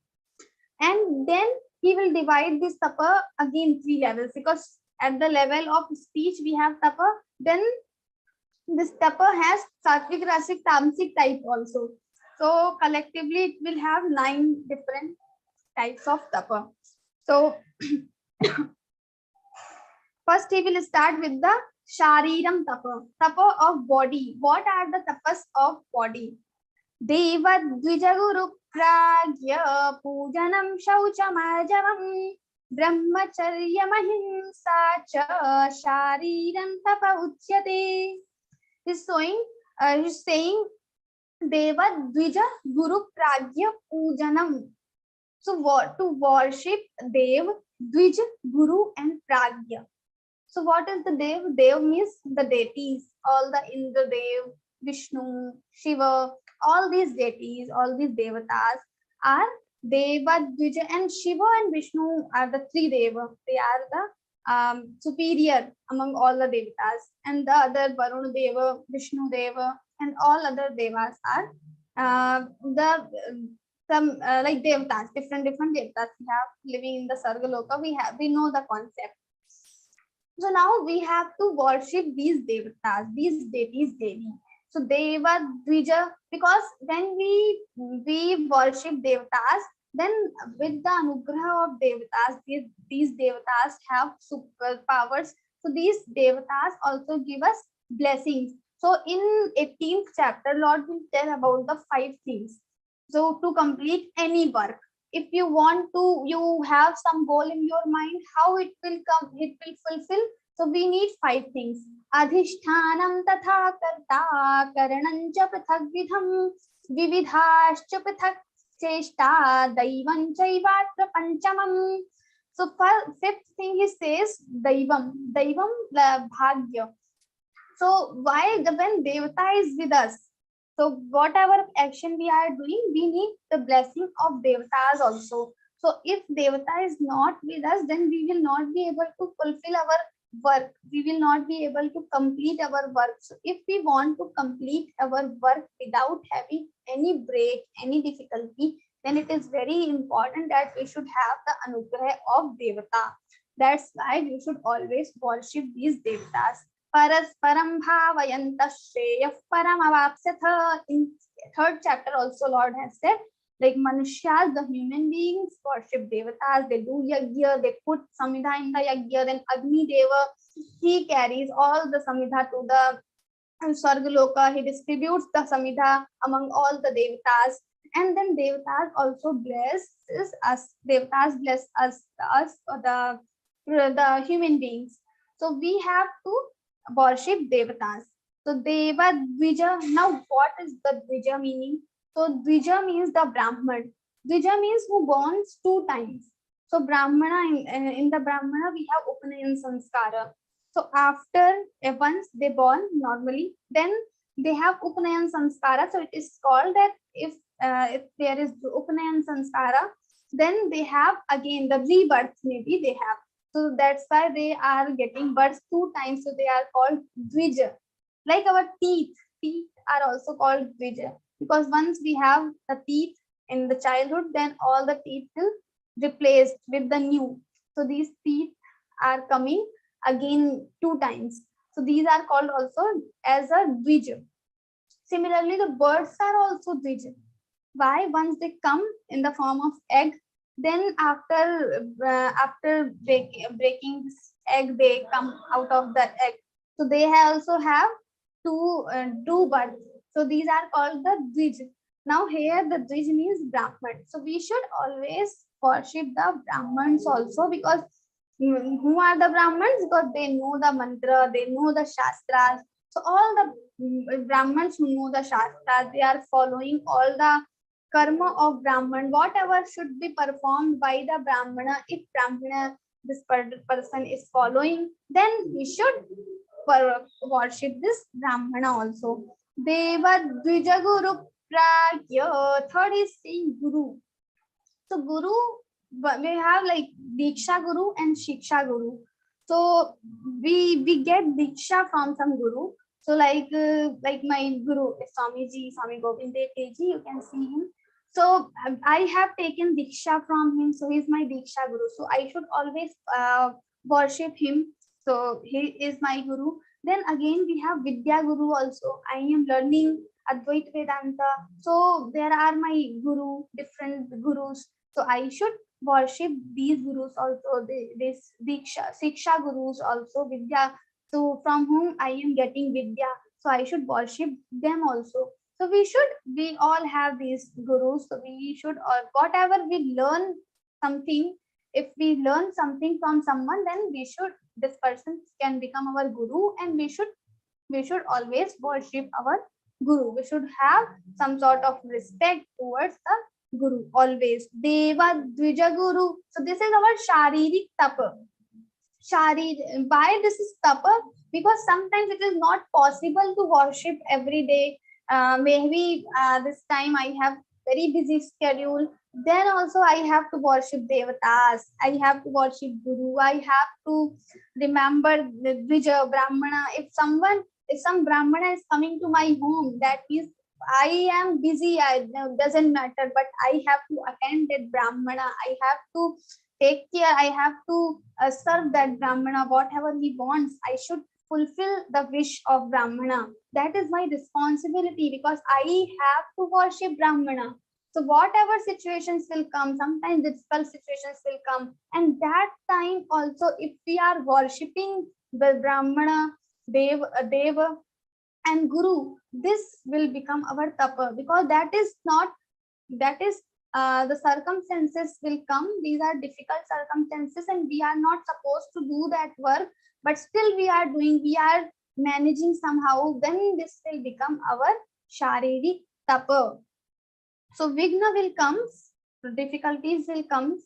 And then he will divide this tapa again three levels, because at the level of speech we have tapa, then this tapa has sattvic, rasic, tamasic type also. So collectively it will have 9 different types of tapa. So first he will start with the Shariram tapa, tapa of body. What are the tapas of body? Deva Dvijaguru Pragya Pujanam Shauchamajavam Brahmacharyam Ahimsa Cha Shariram Tapa Uchyate. He's saying Deva Dvija Guru Pragya Pujanam. So what to worship Dev, Dvij, Guru, and Pragya. So what is the Dev? Dev means the deities, all the Indra Dev, Vishnu, Shiva, all these deities, all these devatas are Deva, Dvija, and Shiva and Vishnu are the 3 Deva. They are the superior among all the devatas, and the other Varuna Deva, Vishnu Deva, and all other devas are like devatas, different devatas we have living in the Sargaloka. We know the concept. So now we have to worship these devatas, these deities daily. So Deva Dvija, because when we worship devatas, then with the anugraha of devatas, these devatas have superpowers. So these devatas also give us blessings. So in 18th chapter, Lord will tell about the 5 things. So to complete any work, if you want to, you have some goal in your mind, how it will come, it will fulfill. So we need 5 things. Adhishthanam tatha karta karanam cha prithak vidham vividhascha prithak cheshta daivam chaivatra panchamam. So for 5th thing he says daivam bhagya. So why when devata is with us, so whatever action we are doing, we need the blessing of devatas also. So if devata is not with us, then we will not be able to fulfill our work. We will not be able to complete our work. So if we want to complete our work without having any break, any difficulty, then it is very important that we should have the anugraha of devata. That's why we should always worship these devatas. Parasparam bhavayanta shreyah param avapsatha. In 3rd chapter also Lord has said, like manushas, the human beings worship devatas, they do yagya, they put samidha in the yagya, then Agni Deva, he carries all the samidha to the Sargaloka, he distributes the samidha among all the devatas, and then devatas also blesses us, devatas bless us the human beings. So we have to worship devatas. So Deva Dvija. Now what is the Dvija meaning? So Dvija means the Brahman. Dvija means who borns 2 times. So Brahmana, in the Brahmana we have Upanayan Sanskara. So after once they born normally, then they have Upanayan Sanskara. So it is called that if there is Upanayan Sanskara, then they have again the rebirth, maybe they have. So that's why they are getting births 2 times. So they are called Dvija. Like our teeth are also called Dvija, because once we have the teeth in the childhood, then all the teeth will replaced with the new. So these teeth are coming again 2 times. So these are called also as a Dvija. Similarly, the birds are also Dvija. Why? Once they come in the form of egg, then after breaking this egg, they come out of the egg. So they also have two births. So these are called the Dvij. Now here the Dvij means Brahman. So we should always worship the Brahmans also, because who are the Brahmans? Because they know the mantra, they know the Shastras. So all the Brahmans who know the Shastras, they are following all the karma of Brahman, whatever should be performed by the Brahmana. If Brahmana, this person is following, then we should worship this Brahmana also. Deva Dvija Guru Pragya. Third is saying Guru. So Guru, we have like Diksha Guru and Shiksha Guru. So we get Diksha from some Guru. So like my Guru is Swami Govind Dev Ji, you can see him. So I have taken Diksha from him. So he is my Diksha Guru. So I should always worship him. So he is my Guru. Then again we have Vidya Guru also. I am learning Advaita Vedanta. So there are my Guru, different Gurus. So I should worship these Gurus also. This Diksha, Siksha Gurus also, Vidya. So from whom I am getting Vidya. So I should worship them also. So we all have these Gurus. So we should, or whatever we learn something, if we learn something from someone, then this person can become our Guru, and we should always worship our Guru. We should have some sort of respect towards the Guru always. Deva Dvija Guru. So this is our Sharirik Tapa. Why this is Tapa? Because sometimes it is not possible to worship every day. Maybe this time I have very busy schedule. Then also I have to worship Devatas. I have to worship Guru. I have to remember the Dvija Brahmana. If some Brahmana is coming to my home, that means I am busy. Doesn't matter, but I have to attend that Brahmana. I have to take care. I have to serve that Brahmana, whatever he wants. I should fulfill the wish of Brahmana. That is my responsibility because I have to worship Brahmana. So whatever situations will come, sometimes difficult situations will come, and that time also, if we are worshipping the Brahmana, Deva and Guru, this will become our tapa, because that is the circumstances will come. These are difficult circumstances, and we are not supposed to do that work, but still we are doing, we are managing somehow. Then this will become our Sharirik tapa. So Vigna will come, difficulties will come,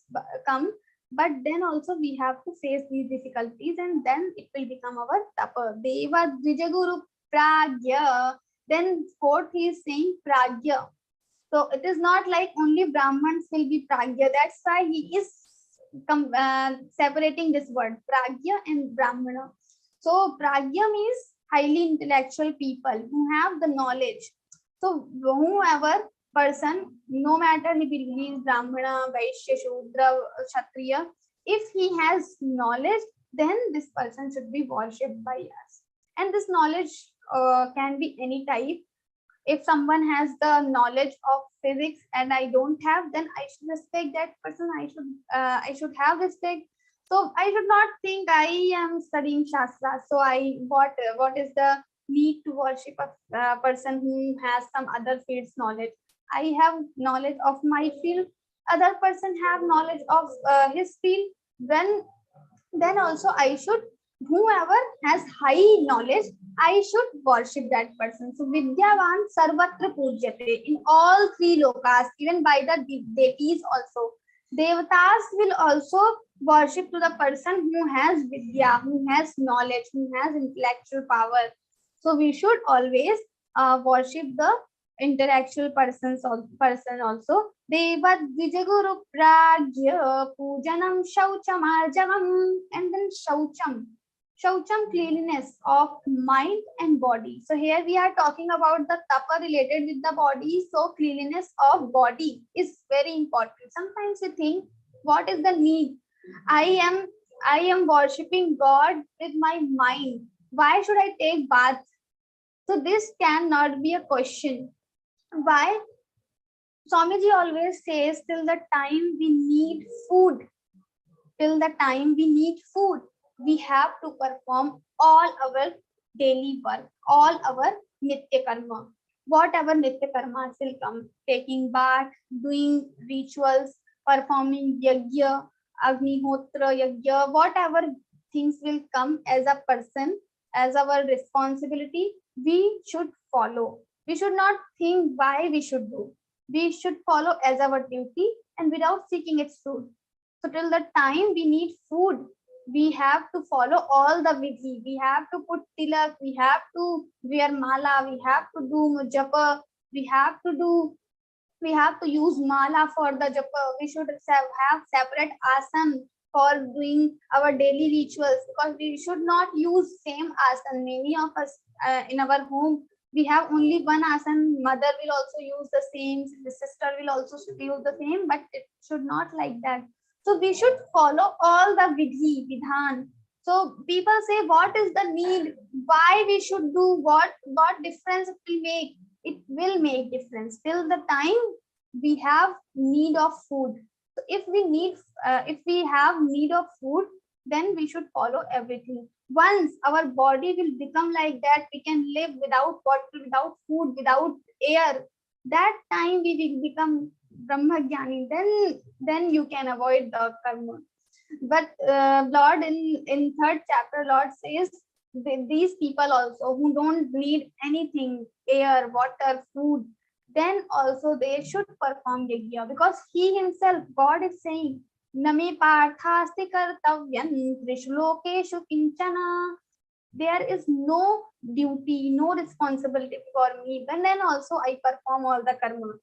but then also we have to face these difficulties, and then it will become our tapa. Deva Dvijaguru Pragya. Then fourth he is saying Pragya. So it is not like only Brahmins will be Pragya. That's why he is separating this word Pragya and Brahmana. So Pragya means highly intellectual people who have the knowledge. So whoever person, no matter he believes Brahmana, Vaishya, Shudra, Kshatriya, if he has knowledge, then this person should be worshipped by us. And this knowledge can be any type. If someone has the knowledge of physics and I don't have, then I should respect that person. I should have respect. So I should not think I am studying Shastra. So what is the need to worship a person who has some other field's knowledge? I have knowledge of my field. Other person have knowledge of his field. Then also I should, whoever has high knowledge, I should worship that person. So Vidyavan Sarvatra Pujyate, in all three lokas, even by the deities also. Devatas will also worship to the person who has Vidya, who has knowledge, who has intellectual power. So we should always worship the intellectual person also. Deva Dvijaguru Pragya Pujanam Shaucham Arjavam. And then Shaucham. Shaucham, cleanliness of mind and body. So here we are talking about the tapa related with the body. So cleanliness of body is very important. Sometimes we think, what is the need? I am worshipping God with my mind. Why should I take bath? So this cannot be a question. Why? Swamiji always says, till the time we need food, we have to perform all our daily work, all our nitya karma. Whatever nitya karmas will come, taking bath, doing rituals, performing yajna, agnihotra yajna, whatever things will come as a person, as our responsibility, we should follow. We should not think why we should do. We should follow as our duty and without seeking its fruit. So till the time we need food, we have to follow all the vidhi. We have to put tilak, we have to wear mala, we have to do japa, we have to use mala for the japa. We should have separate asan for doing our daily rituals, because we should not use same asan. Many of us in our home, we have only one asan. Mother will also use the same, the sister will also use the same, but it should not like that. So we should follow all the vidhi, vidhan. So people say, what is the need? Why we should do? What difference it will make? It will make difference till the time we have need of food. So if we have need of food, then we should follow everything. Once our body will become like that, we can live without water, without food, without air. That time we will become Brahmacharyam. Then you can avoid the karma. But Lord in third chapter, Lord says these people also who don't need anything, air, water, food, then also they should perform yajna, because he himself, God is saying, Name parthasti kartavyam trishlokeshu kinchana. There is no duty, no responsibility for me. Then also I perform all the karma.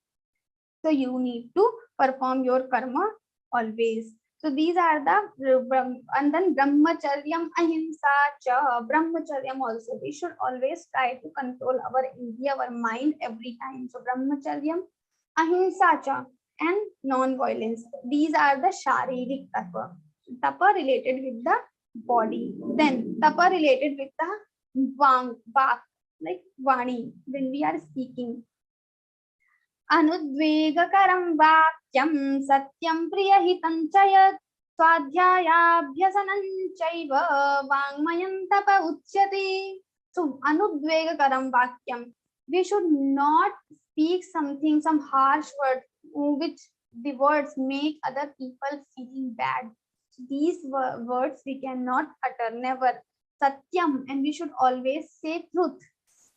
So you need to perform your karma always. So these are the, and then Brahmacharyam, Ahimsa cha. Brahmacharyam also, we should always try to control our indriya, our mind every time. So Brahmacharyam, Ahimsa cha. and non-violence. These are the Sharirik Tapa. Tapa related with the body. Then Tapa related with the Vak, like Vani, when we are speaking. Anudvegakaram vakyam satyam priyahitam chayat swadhyayabhyasanam chaiva vangmayam tapa uchyate. So anudvegakaram vakyam, we should not speak something, some harsh word, which the words make other people feeling bad. So these words we cannot utter, never. Satyam, and we should always say truth.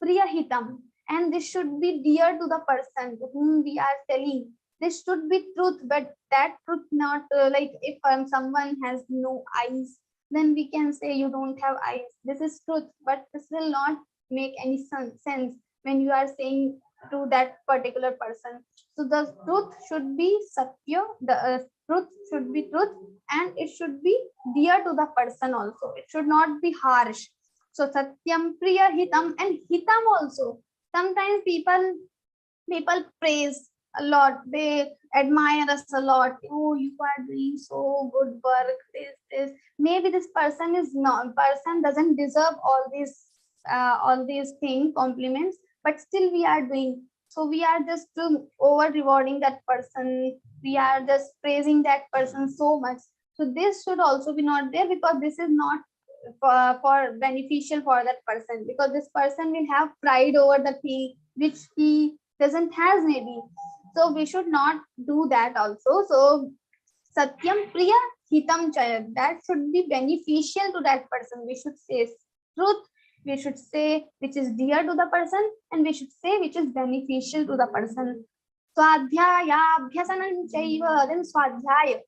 Priyahitam, and this should be dear to the person to whom we are telling. This should be truth, but that truth not like if someone has no eyes, then we can say you don't have eyes. This is truth, but this will not make any sense when you are saying to that particular person. So the truth should be satya, the truth should be truth, and it should be dear to the person also. It should not be harsh. So satyam priya hitam, and hitam also. Sometimes people praise a lot. They admire us a lot. Oh, you are doing so good work. This. Maybe this person doesn't deserve all these things, compliments, but still we are doing. So we are just over rewarding that person. We are just praising that person so much. So this should also be not there, because this is not for beneficial for that person, because this person will have pride over the thing which he doesn't has maybe. So we should not do that also. So satyam priya hitam chayat, that should be beneficial to that person. We should say truth, we should say which is dear to the person, and we should say which is beneficial to the person. Swadhyaya abhyasanam chaiva, then swadhyaya,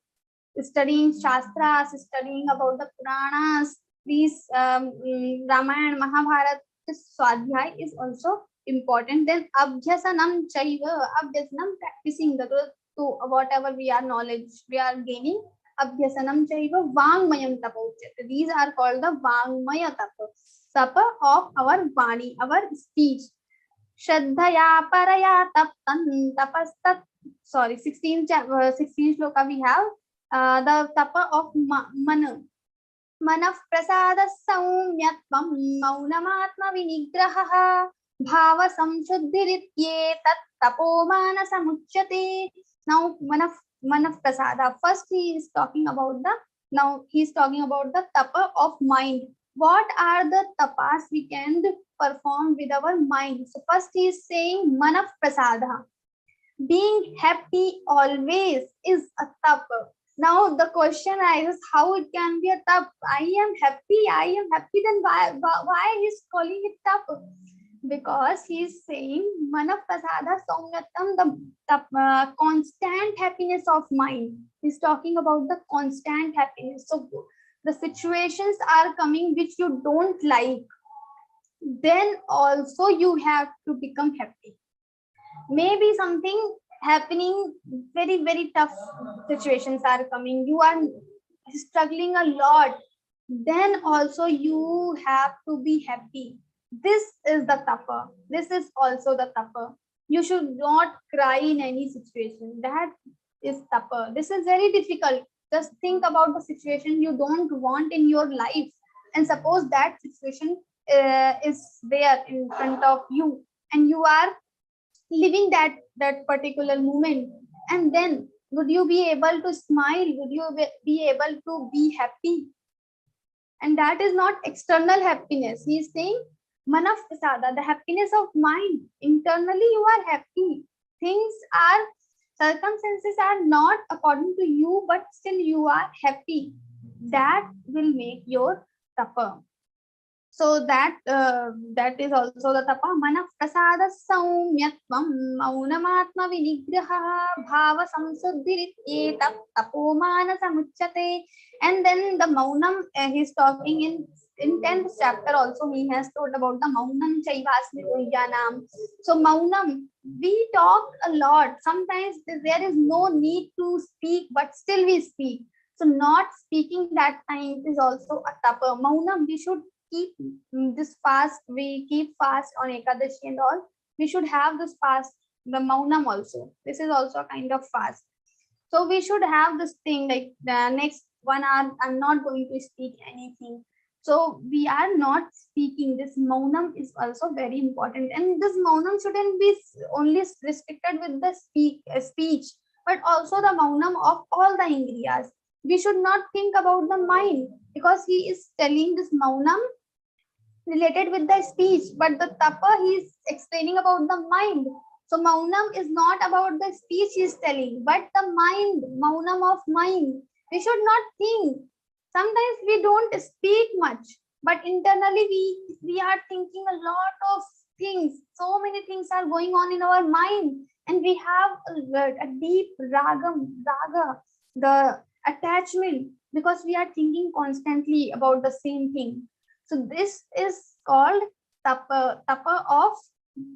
studying shastras, studying about the Puranas, these Ramayana, Mahabharata, this swadhyay is also important. Then abhyasanam chaiva, abhyasanam, practicing the truth to whatever we are knowledge we are gaining. Abhyasanam chaiva vangmayam tapa uchyate. These are called the vangmaya tapa of our vani, our speech. Shraddhaya paraya taptan tapastat. Sorry, 16 shloka we have. The tapa of mana. Manah prasada saumyatvam maunamatma vinigraha bhava samshuddhirityet tat tapo manasa muchyate. Now manah prasada, first he is talking about the tapa of mind. What are the tapas we can perform with our mind? So first he is saying manah prasada, being happy always is a tapa. Now the question arises, how it can be a tap? I am happy, then why he is calling it tap? Because he is saying manah prasada saumyatam, the constant happiness of mind. He is talking about the constant happiness. So the situations are coming which you don't like, then also you have to become happy. Maybe something happening, very, very tough situations are coming, you are struggling a lot, then also you have to be happy. This is the tapa. This is also the tapa. You should not cry in any situation. That is tapa. This is very difficult. Just think about the situation you don't want in your life, and suppose that situation is there in front of you, and you are living that particular moment, and then would you be able to smile? Would you be able to be happy? And that is not external happiness. He is saying manah prasada, the happiness of mind. Internally you are happy. Circumstances are not according to you, but still you are happy. That will make your tapa. So that is also the tapa. Manah prasada saumyatvam maunamatma vinigraha bhava samsuddhirityet tapo manasa muchyate. And then the maunam, he's talking in 10th chapter also, he has told about the maunam chaivasmito yanam. So maunam, we talk a lot. Sometimes there is no need to speak, but still we speak. So not speaking that time is also a tapa. Maunam, we should keep this fast. We keep fast on Ekadashi and all. We should have this fast the maunam also. This is also a kind of fast. So we should have this thing like the next 1 hour, I'm not going to speak anything. So we are not speaking. This maunam is also very important. And this maunam shouldn't be only restricted with the speech, but also the maunam of all the indriyas. We should not think about the mind, because he is telling this maunam related with the speech, but the tapa he is explaining about the mind. So maunam is not about the speech he is telling, but the mind, maunam of mind. We should not think. Sometimes we don't speak much, but internally we are thinking a lot of things. So many things are going on in our mind, and we have a deep raga, the attachment, because we are thinking constantly about the same thing. So this is called tapa of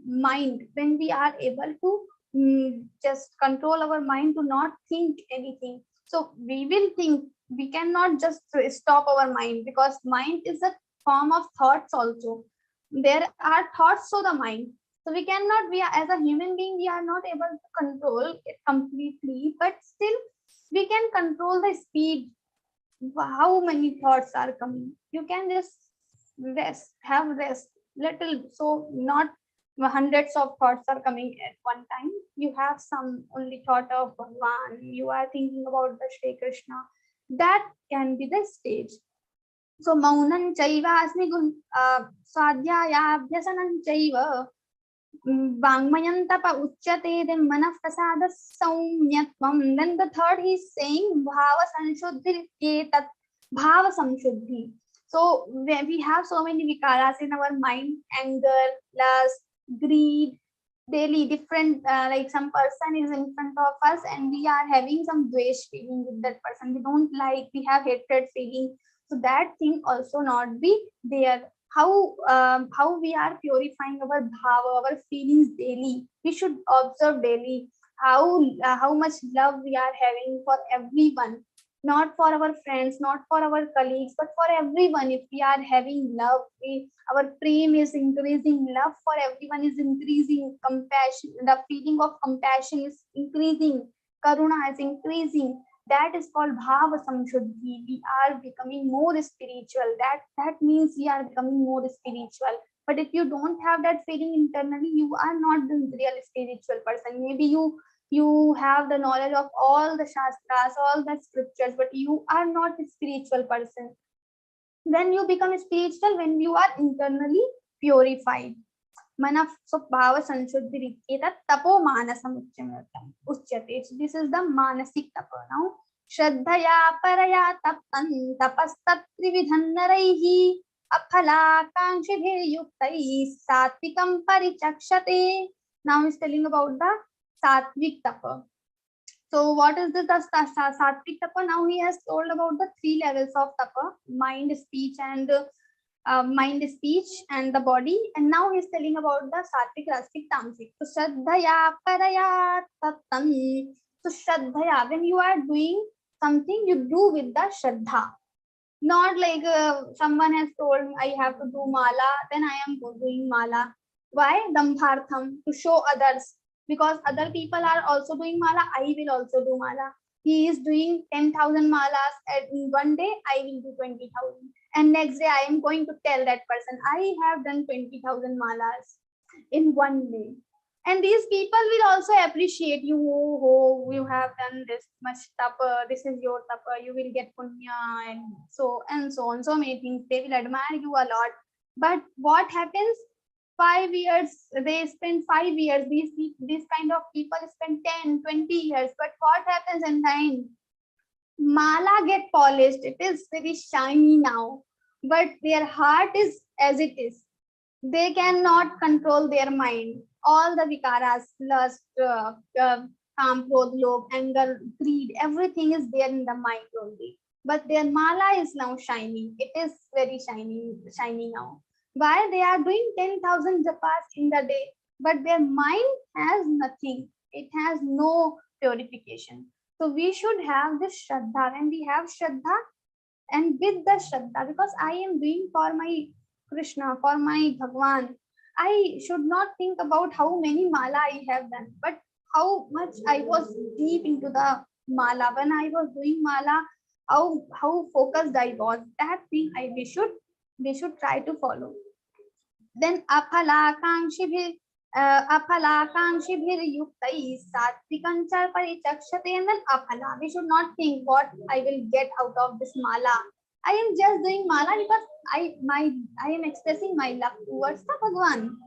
mind, when we are able to just control our mind to not think anything. So we will think. We cannot just stop our mind, because mind is a form of thoughts also. There are thoughts to the mind. So we cannot, we are, as a human being, we are not able to control it completely, but still we can control the speed. How many thoughts are coming? You can just have rest little, so not hundreds of thoughts are coming at one time. You have some only thought of Bhagwan, you are thinking about the Shri Krishna. That can be the stage. So maunan chaiva asmi swadhyaya abhyasanam chaiva vangmayan tapa uchyate, then manaf prasada saumyatvam. Then the third he is saying bhava sanshuddhi etat bhava samshuddhi. So when we have so many vikaras in our mind, anger, lust, greed, daily different, like some person is in front of us and we are having some dvesh feeling with that person, we don't like, we have hatred feeling. So that thing also not be there. How we are purifying our bhava, our feelings daily. We should observe daily how much love we are having for everyone, not for our friends, not for our colleagues, but for everyone. If we are having love, our prem is increasing, love for everyone is increasing, compassion, the feeling of compassion is increasing, karuna is increasing. That is called bhava samshuddhi. We are becoming more spiritual. That means we are becoming more spiritual. But if you don't have that feeling internally, you are not the real spiritual person. Maybe you have the knowledge of all the shastras, all the scriptures, but you are not a spiritual person. Then you become spiritual when you are internally purified. Manaf, so bhava sanshuddhi etat tapo manasam uchyate. So this is the manasik tapa. Now shraddhaya paraya tapan tapastat trividhan naraihi aphala kankshibhe yuktai satvikam parichakshate. Now he's telling about the satvik tapa. So what is the satvik tapa? Now he has told about the 3 levels of tapa: mind, speech, and the body. And now he's telling about the satvik, rastik, tamsik. So shraddhaya paraya tatam. So shraddhaya, when you are doing something, you do with the shraddha. Not like someone has told me I have to do mala, then I am doing mala. Why? Dambhartham, to show others. Because other people are also doing mala, I will also do mala. He is doing 10,000 malas in one day, I will do 20,000. And next day I am going to tell that person, I have done 20,000 malas in one day. And these people will also appreciate you. Oh, you have done this much tapa, this is your tapa, you will get punya, and so on. So many things. They will admire you a lot. But what happens? 5 years, they spend 5 years. These kind of people spend 10, 20 years. But what happens in time? Mala get polished. It is very shiny now. But their heart is as it is. They cannot control their mind. All the vikaras, lust, kam, krodh, lobh, anger, greed, everything is there in the mind only. But their mala is now shiny. It is very shiny now. Why? They are doing 10,000 japas in the day, but their mind has nothing. It has no purification. So we should have this shraddha. When we have shraddha, and with the shraddha, because I am doing for my Krishna, for my Bhagwan, I should not think about how many mala I have done, but how much I was deep into the mala. When I was doing mala, how focused I was. That thing we should try to follow. Then aphalakankshibhir satvikancha parichakshate, and then aphala. We should not think what I will get out of this mala. I am just doing mala because I am expressing my love towards the Bhagwan.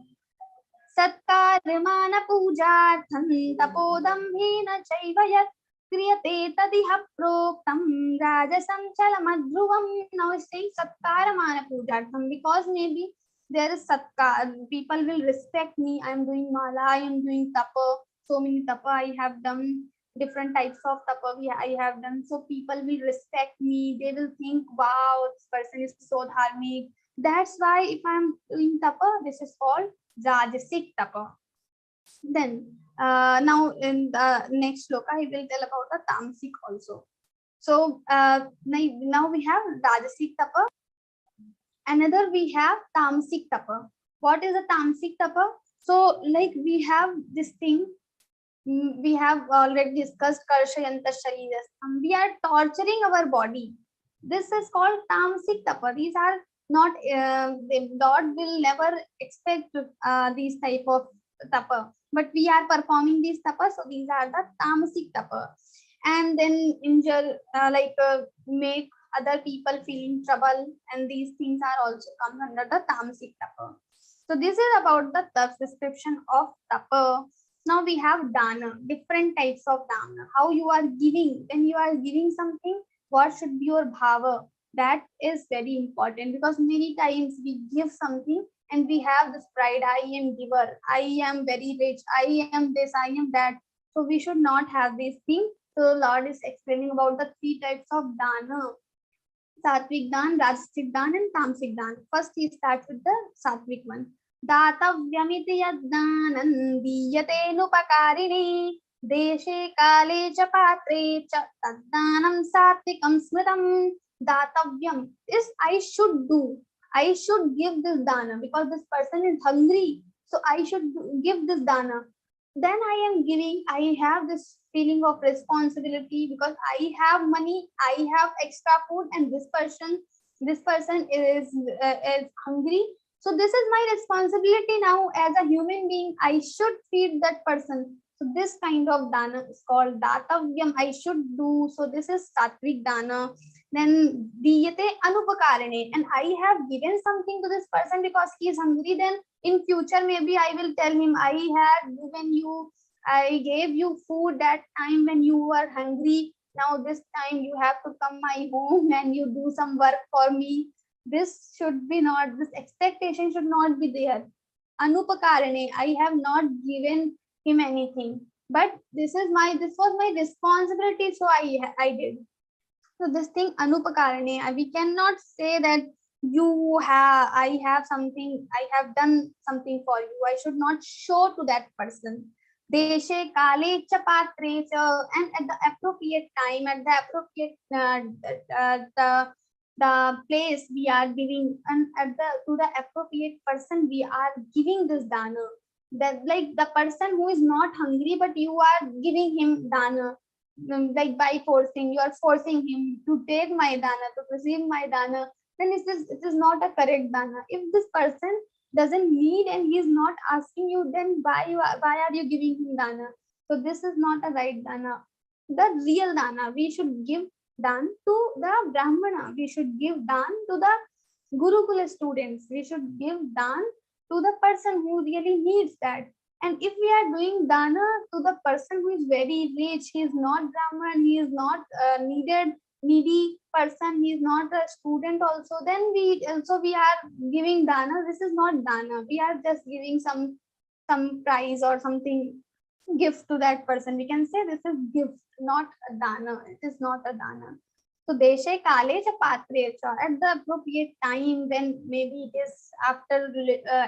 सत्कारमान पूजार्थं तपोदम्भेन चैव यत् क्रियते तदिह प्रोक्तं राजसं चलमध्रुवं. Now it's saying satkaramana pujartham, because maybe there is satkar, people will respect me. I am doing mala, I am doing tapa, so many tapa I have done, different types of tapa I have done, so people will respect me. They will think, wow, this person is so dharmic. That's why if I am doing tapa, this is called Rajasic tapa. Then now in the next sloka I will tell about the tamasic also. So now we have Rajasic tapa. Another we have tamasic tapa. What is a tamasic tapa? So like we have this thing, we have already discussed karshayanta sharirastham. We are torturing our body. This is called tamasic tapa. These are not the Lord will never expect these type of tapa, but we are performing these tapa, so these are the tamasic tapa. And then injure make other people feel in trouble, and these things are also come under the tamasic tapa. So this is about the description of tapa. Now we have dana, different types of dana. How you are giving, when you are giving something, what should be your bhava? That is very important, because many times we give something and we have this pride, I am giver, I am very rich, I am this, I am that. So we should not have these things. So Lord is explaining about the three types of dana: sattvic dan, rajasic dan, and tamasic dan. First he starts with the sattvic one. Datavyamiti yaddanan diyate nupakarine deshe kale cha patre cha taddanam sattvikam smritam. Datavyam is I should do. I should give this dana because this person is hungry. So I should give this dana. Then I am giving. I have this feeling of responsibility because I have money. I have extra food, and this person is hungry. So this is my responsibility now as a human being. I should feed that person. So this kind of dana is called datavyam. I should do. So this is sattvic dana. Then diyate anupakarane, and I have given something to this person because he is hungry. Then in future maybe I will tell him, I gave you food that time when you were hungry. Now this time you have to come my home and you do some work for me. This should be not, this expectation should not be there. Anupakarane, I have not given him anything, but this was my responsibility, so I did. So this thing anupakarane, we cannot say that I have done something for you. I should not show to that person. Deshe kale cha patre cha, and at the appropriate time, at the appropriate the place we are giving, and to the appropriate person we are giving this dana. That like the person who is not hungry, but you are giving him dana, like by forcing, you are forcing him to take my dana, to receive my dana, then it is not a correct dana. If this person doesn't need and he is not asking you, then why are you giving him dana? So this is not a right dana. The real dana, we should give dan to the Brahmana, we should give dan to the Gurukula students, we should give dan to the person who really needs that. And if we are doing dana to the person who is very rich, he is not Brahman, he is not needy person, he is not a student also, then we are giving dana. This is not dana. We are just giving some prize or something gift to that person. We can say this is gift, not a dana. It is not a dana. So deshe kale cha patre cha, at the appropriate time, when maybe it is after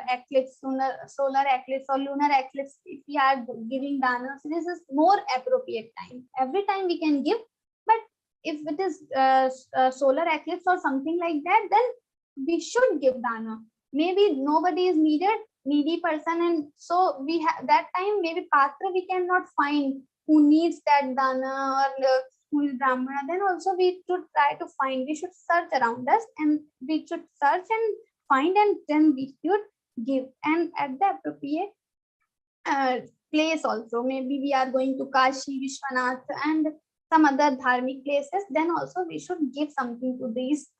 eclipse, solar eclipse or lunar eclipse, if we are giving dana, so this is more appropriate time. Every time we can give, but if it is solar eclipse or something like that, then we should give dana. Maybe nobody is needed, needy person, and so we have that time maybe patra we cannot find who needs that dana, or who is brahmana, then also we should try to find, we should search around us, and we should search and find, and then we should give, and at the appropriate uh, place also. Maybe we are going to Kashi, Vishwanath, and some other dharmic places, then also we should give something to these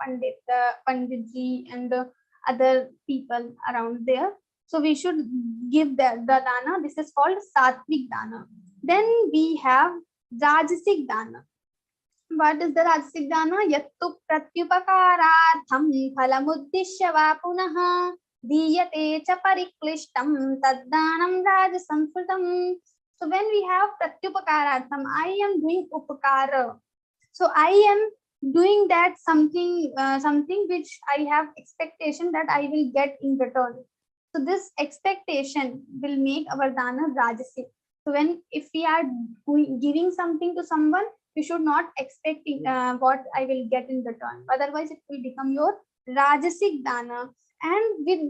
panditji and other people around there. So we should give the dana. This is called sattvic dana. Then we have rajasic dana. What is the rajasic dana? Yattu pratyupakaratham phalamuddishya va punaha diyate cha pariklishtam taddanam rajasamsrutam. So when we have pratyupakaratham, I am doing upakara. So I am doing that something, something which I have expectation that I will get in return. So this expectation will make our dana rajasic. So when if we are giving something to someone, you should not expect what I will get in return. Otherwise, it will become your rajasic dana. And with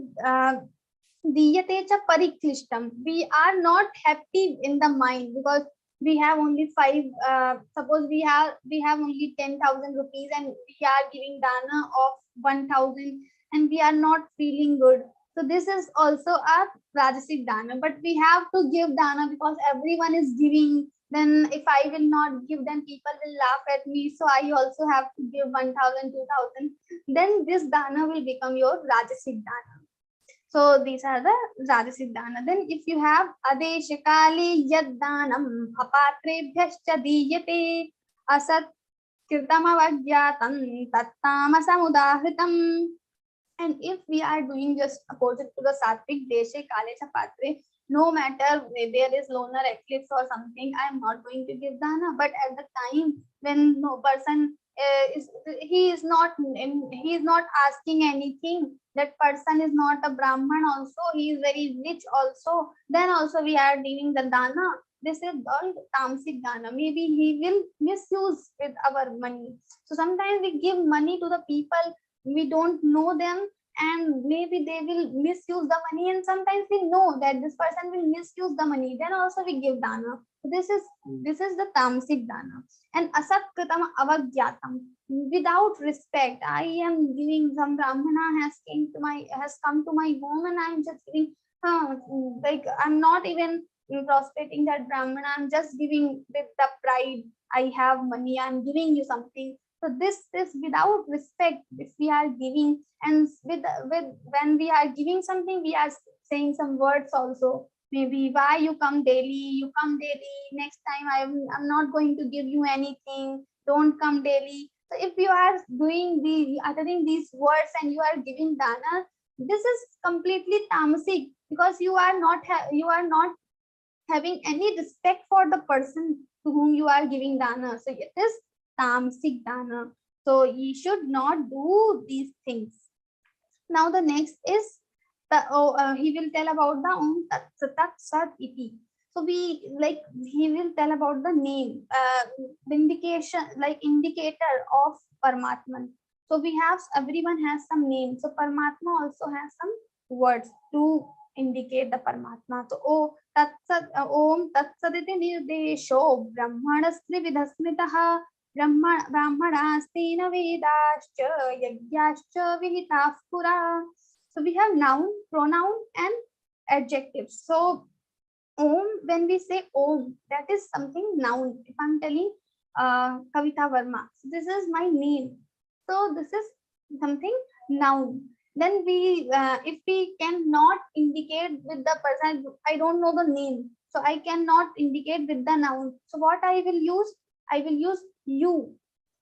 diyate cha pariklishtam, we are not happy in the mind because we have only suppose we have only 10,000 rupees and we are giving dana of 1,000 and we are not feeling good. So this is also a rajasic dana, but we have to give dana because everyone is giving. Then if I will not give, then people will laugh at me. So I also have to give 1,000, 2,000. Then this dana will become your rajasic dana. So these are the rajasic dana. Then if you have adeshakali yad danam apatrebhyascha diyate asat kirtamavagyatam tattamasamudahritam. And if we are doing just opposite to the sattvic deshe kale cha patre, no matter there is lunar eclipse or something, I am not going to give dana. But at the time when no person he is not asking anything, that person is not a brahman also, he is very rich also, then also we are giving the dana. This is called tamasic dana. Maybe he will misuse with our money. So sometimes we give money to the people, we don't know them, and maybe they will misuse the money, and sometimes we know that this person will misuse the money, then also we give dana. So this is the tamasic dana. And asatkritam avagyatam, without respect, I am giving, some brahmana has come to my home and I am just giving, like I'm not even prostrating that brahmana, I'm just giving with the pride, I have money, I'm giving you something. So this is without respect if we are giving. And with when we are giving something, we are saying some words also. Maybe why you come daily, next time I'm not going to give you anything, don't come daily. So if you are uttering these words and you are giving dana, this is completely tamasic, because you are not having any respect for the person to whom you are giving dana. So it is tamasic dana. So you should not do these things. Now the next is he will tell about the Tat Sat Iti. So he will tell about the name, indication, like indicator of Paramatman. So everyone has some name. So Paramatma also has some words to indicate the Paramatma. So Om Tat Sat Iti Nirdesho Brahmanasri Vidhasmitaha Brahmanastina Vedascha Yagyascha Vihitah Pura. So we have noun, pronoun, and adjective. So Om, when we say Om, that is something noun. If I'm telling Kavita Verma, so this is my name. So this is something noun. Then if we cannot indicate with the person, I don't know the name, so I cannot indicate with the noun. So what I will use? I will use you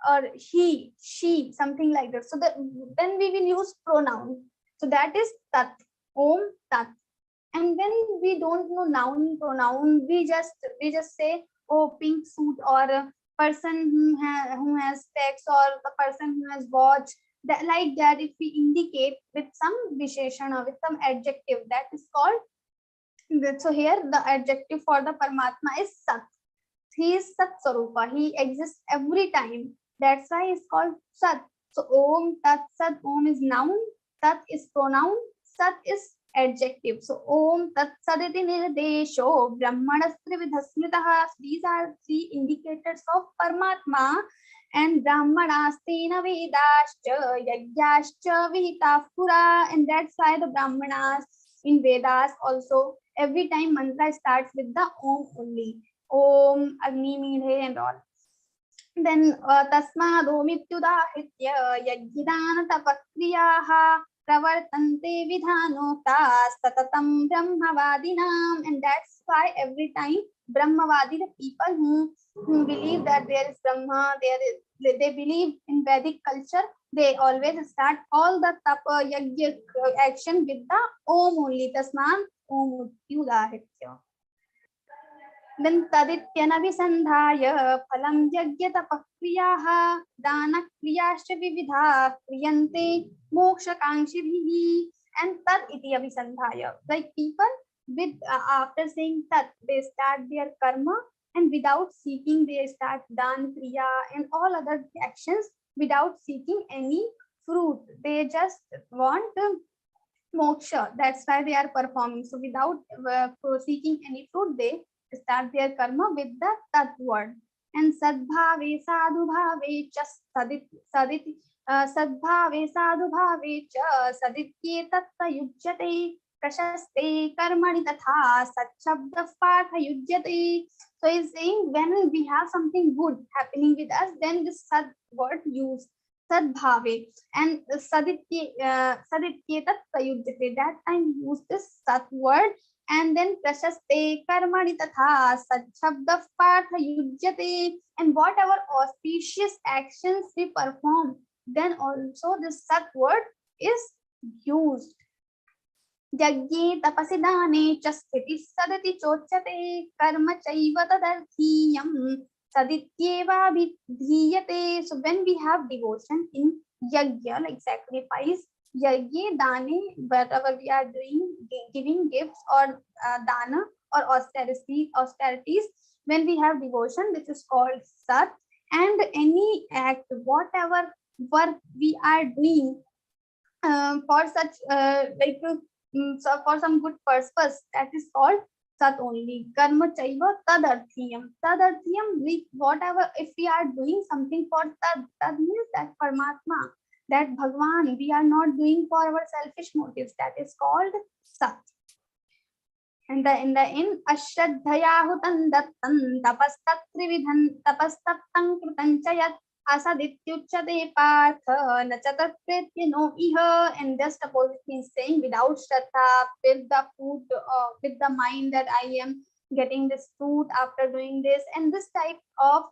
or he, she, something like that. So then we will use pronoun. So that is Tat, Om Tat. And when we don't know noun, pronoun, we just say, oh, pink suit, or a person who has specs, or the person who has watch. That, like that, if we indicate with some visheshana, with some adjective, that is called. So here the adjective for the Paramatma is Sat. He is Sat Sarupa. He exists every time. That's why it's called Sat. So Om Tat Sat. Om is noun. Tat is pronoun. Sat is adjective. So Om Tat Saditi Nirdesho Brahmanastrividhasmritah. These are three indicators of Paramatma. And Brahmanastena Vedascha Yagyascha Vihita Pura. And that's why the Brahmanas in Vedas also, every time mantra starts with the Om only. Om, Agni Midhe and all. Then Tasmadomityudahitya Yajidana Tapakriyaha Pravartante Vidhanoktas Tatatam Brahmavadinam. And that's why every time Brahmavadi, the people who believe that there is Brahma, they believe in Vedic culture, they always start all the tapa yajna action with the Om only. Tasman Om Utyudahitya. Then Tadityana Visandhaya Phalam Yagyata Pakriyaha Dana Kriyascha Vividha Kriyante Moksha Kankshibhihi. And Tad iti Avisandhaya. Like people with after saying Tat, they start their karma, and without seeking they start Dan Kriya and all other actions without seeking any fruit. They just want moksha. That's why they are performing. So without seeking any fruit, they start their karma with the Tat word. And Sadbhave Sadhubhave Cha Saditi Sadbhave Sadhubhave Cha Saditye Tatta Yujyate Prashaste Karmani Tatha Satchabda Partha Yujyate. So he's saying when we have something good happening with us, then this Sad word used. Sadbhave and Saditye Tatta Yujyate. That time use this Sat word. And then Prashaste Karmani Tatha Satchabda Partha Yujyate. And whatever auspicious actions we perform, then also this Sat word is used. Yajne tapasidane chastiti sadati chochate karma chaiva tadarthiyam sadityeva vidhiyate. So when we have devotion in yajna, like sacrifice, yajne dane, whatever we are doing, giving gifts or dana or austerities, when we have devotion, this is called sat. And any act, whatever work we are doing for such so for some good purpose, that is called sat only. Karma chaiva tadarthiyam. Tadarthiyam, whatever, if we are doing something for tad means that Paramatma, that Bhagwan, we are not doing for our selfish motives, that is called sat. And in the end, Ashraddhayahutan dattan tapastatrividhan tapastaptang krutanchayat asadityuchate partha nachatatpretya no iha. And just opposite means saying without shraddha, with the food, with the mind that I am getting this food after doing this. And this type of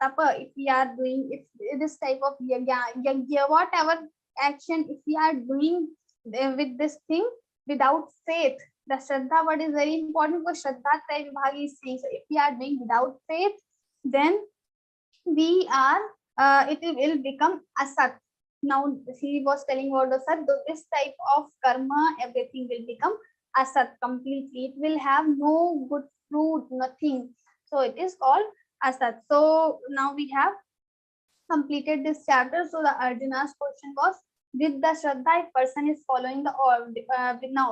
tapa, if we are doing, if this type of yagya, whatever action, if we are doing with this thing without faith, the shraddha word is very important, because shraddha Traya Vibhagi is saying. So if we are doing without faith, then we are it will become asat. Now he was telling about the sat, this type of karma, everything will become asat completely. It will have no good fruit, nothing. So it is called asat. So now we have completed this chapter. So the Arjuna's question was, with the shraddha, if person is following the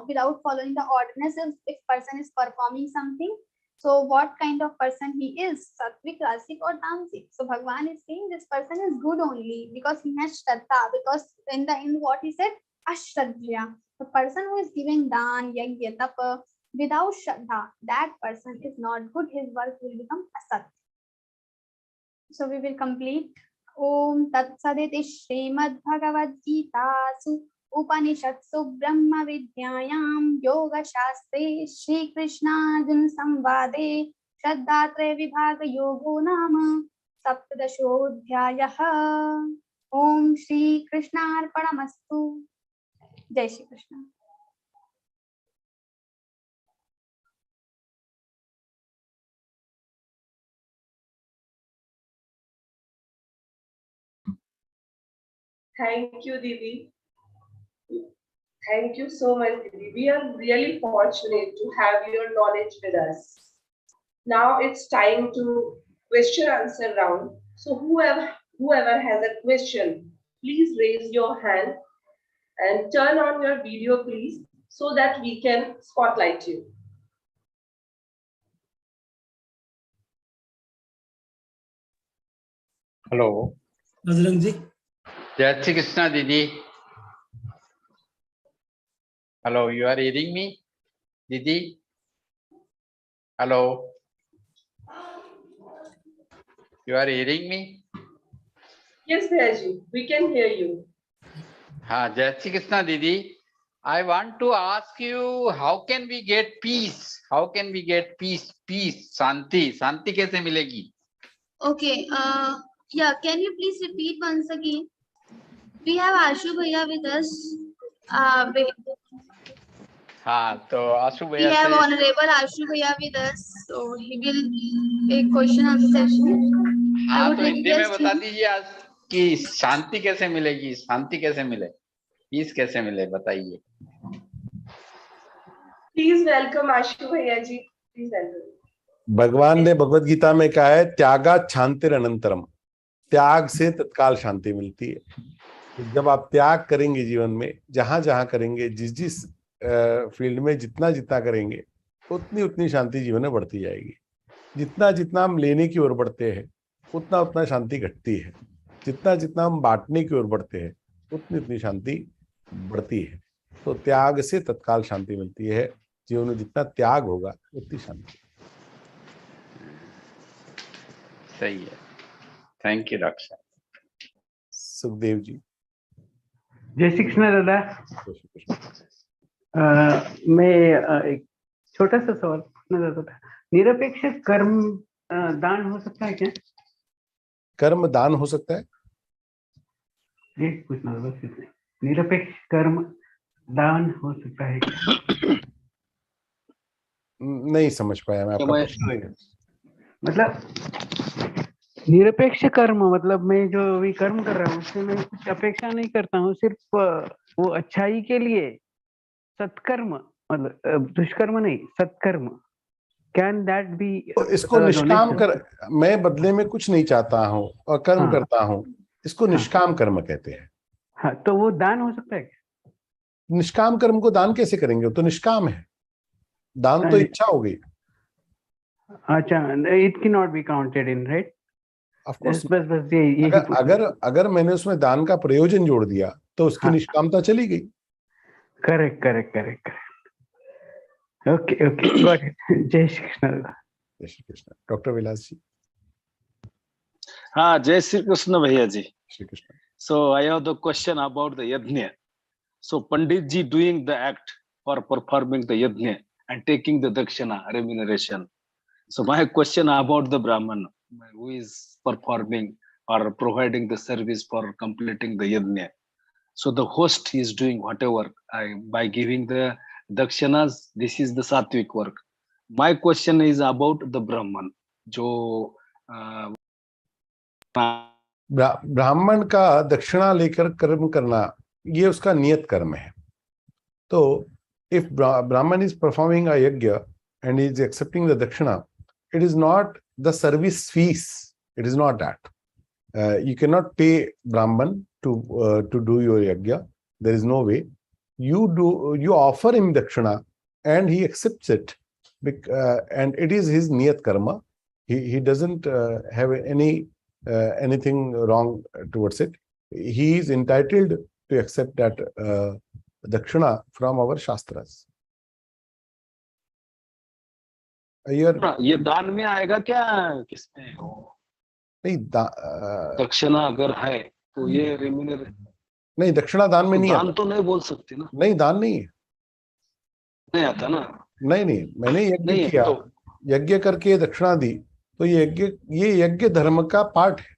without following the ordinances, if person is performing something, so what kind of person he is, sattvic, rasik or tamasic? So Bhagwan is saying this person is good only because he has shraddha. Because in the end, what he said, ashraddhya, the person who is giving dan, yajna, tapa without shraddha, that person is not good. His work will become asat. So we will complete. Om Tat Saditi Śrīmad-Bhagavadgītā Upanishadsu Brahma Vidyayam Yoga Shastre Shri Krishna-Arjuna Samvade Shraddha Traya Vibhaga Yogo Nama Saptadashodhyayaha. Om Shri Krishna Arpanamastu. Jai Shri Krishna. Thank you, Didi. Thank you so much, Didi. We are really fortunate to have your knowledge with us. Now it's time to question answer round. So whoever has a question, please raise your hand and turn on your video, please. so that we can spotlight you. Hello Bajrang ji. जय श्री कृष्णा दीदी। Hello, you are hearing me दीदी? Hello, you are hearing me? Yes, Bhayaji, we can hear you. हाँ, जय श्री कृष्णा दीदी। I want to ask you, how can we get peace? How can we get peace? Peace, शांति, शांति कैसे मिलेगी? Okay, yeah, can you please repeat once again? We have Ashu Bhaiya with us. हाँ, तो आशु We भैया have से Honorable Ashu Bhaiya with us, so he will take question answer session. I हाँ, would तो हिंदी में request बता him. दीजिए आज कि शांति कैसे मिलेगी, शांति कैसे मिले, पीस कैसे मिले, बताइए। Please welcome Ashu Bhaiya ji. Please welcome. भगवान ने भगवद गीता में कहा है, त्यागात् शांतिर अनंतरम, त्याग से तत्काल शांति मिलती है। जब आप त्याग करेंगे जीवन में, जहां जहां करेंगे, जिस जिस फील्ड में जितना जितना करेंगे, उतनी उतनी शांति जीवन में बढ़ती जाएगी। जितना जितना हम लेने की ओर बढ़ते हैं, उतना उतना शांति घटती है। जितना जितना हम बांटने की ओर बढ़ते हैं, उतनी उतनी शांति बढ़ती है। तो त्याग से तत्काल शांति मिलती है। जीवन में जितना त्याग होगा, उतनी शांति। सही है, थैंक यू डॉक्टर साहब। सुखदेव जी। जय श्री कृष्ण दादा। मैं एक छोटा सा सवाल पूछना चाहता था। निरपेक्ष कर्म दान हो सकता है क्या? कर्म दान हो सकता है? ये पूछना था बस इतना। निरपेक्ष कर्म दान हो सकता है क्या? नहीं समझ पाया मैं आपका प्रश्न। मतलब निरपेक्ष कर्म मतलब मैं जो भी कर्म कर रहा हूँ उससे मैं कुछ अपेक्षा नहीं करता हूँ, सिर्फ वो अच्छाई के लिए सत्कर्म, मतलब दुष्कर्म नहीं, सत्कर्म। Can that be? इसको निष्काम कर, मैं बदले में कुछ नहीं चाहता हूँ और कर्म करता हूँ, इसको निष्काम कर्म कहते हैं। हाँ, तो वो दान हो सकता है क्या? निष्काम कर्म को दान कैसे करेंगे? तो निष्काम है, दान तो इच्छा हो गई। अच्छा, it can not be counted in, right? Of course. बस ये अगर मैंने उसमें दान का प्रयोजन जोड़ दिया तो उसकी निष्कामता चली गई। करेक्ट। Okay got it. जय श्री कृष्ण। जय श्री कृष्ण। डॉक्टर विलास जी। हाँ, जय श्री कृष्ण भैया जी। Shri Krishna. So I have the question about the yajna. So Pandit ji doing the act for performing the yajna and taking the dakshina remuneration. So my question about the Brahman who is performing or providing the service for completing the yajna. So the host is doing whatever by giving the dakshinas. This is the sattvic work. My question is about the Brahman. जो ब्राह्मण का दक्षिणा लेकर कर्म करना, ये उसका नियत कर्म है। तो इफ ब्राह्मण इज परफॉर्मिंग अ यज्ञ एंड इज एक्सेप्टिंग द दक्षिणा, it is not the service fees, it is not that. You cannot pay Brahman to do your yajna. There is no way. You offer him dakshina and he accepts it, and it is his niyat karma. He doesn't have anything wrong towards it. He is entitled to accept that dakshina from our shastras. ये दान में आएगा क्या? किसमें हो? नहीं, दक्षिणा अगर है तो ये रिम्यूनरेशन नहीं, दक्षिणा दान में नहीं आता। दान तो नहीं बोल सकते ना? नहीं, दान नहीं है, नहीं आता ना। नहीं, मैंने यज्ञ किया, यज्ञ करके दक्षिणा दी, तो ये यज्ञ धर्म का पार्ट है,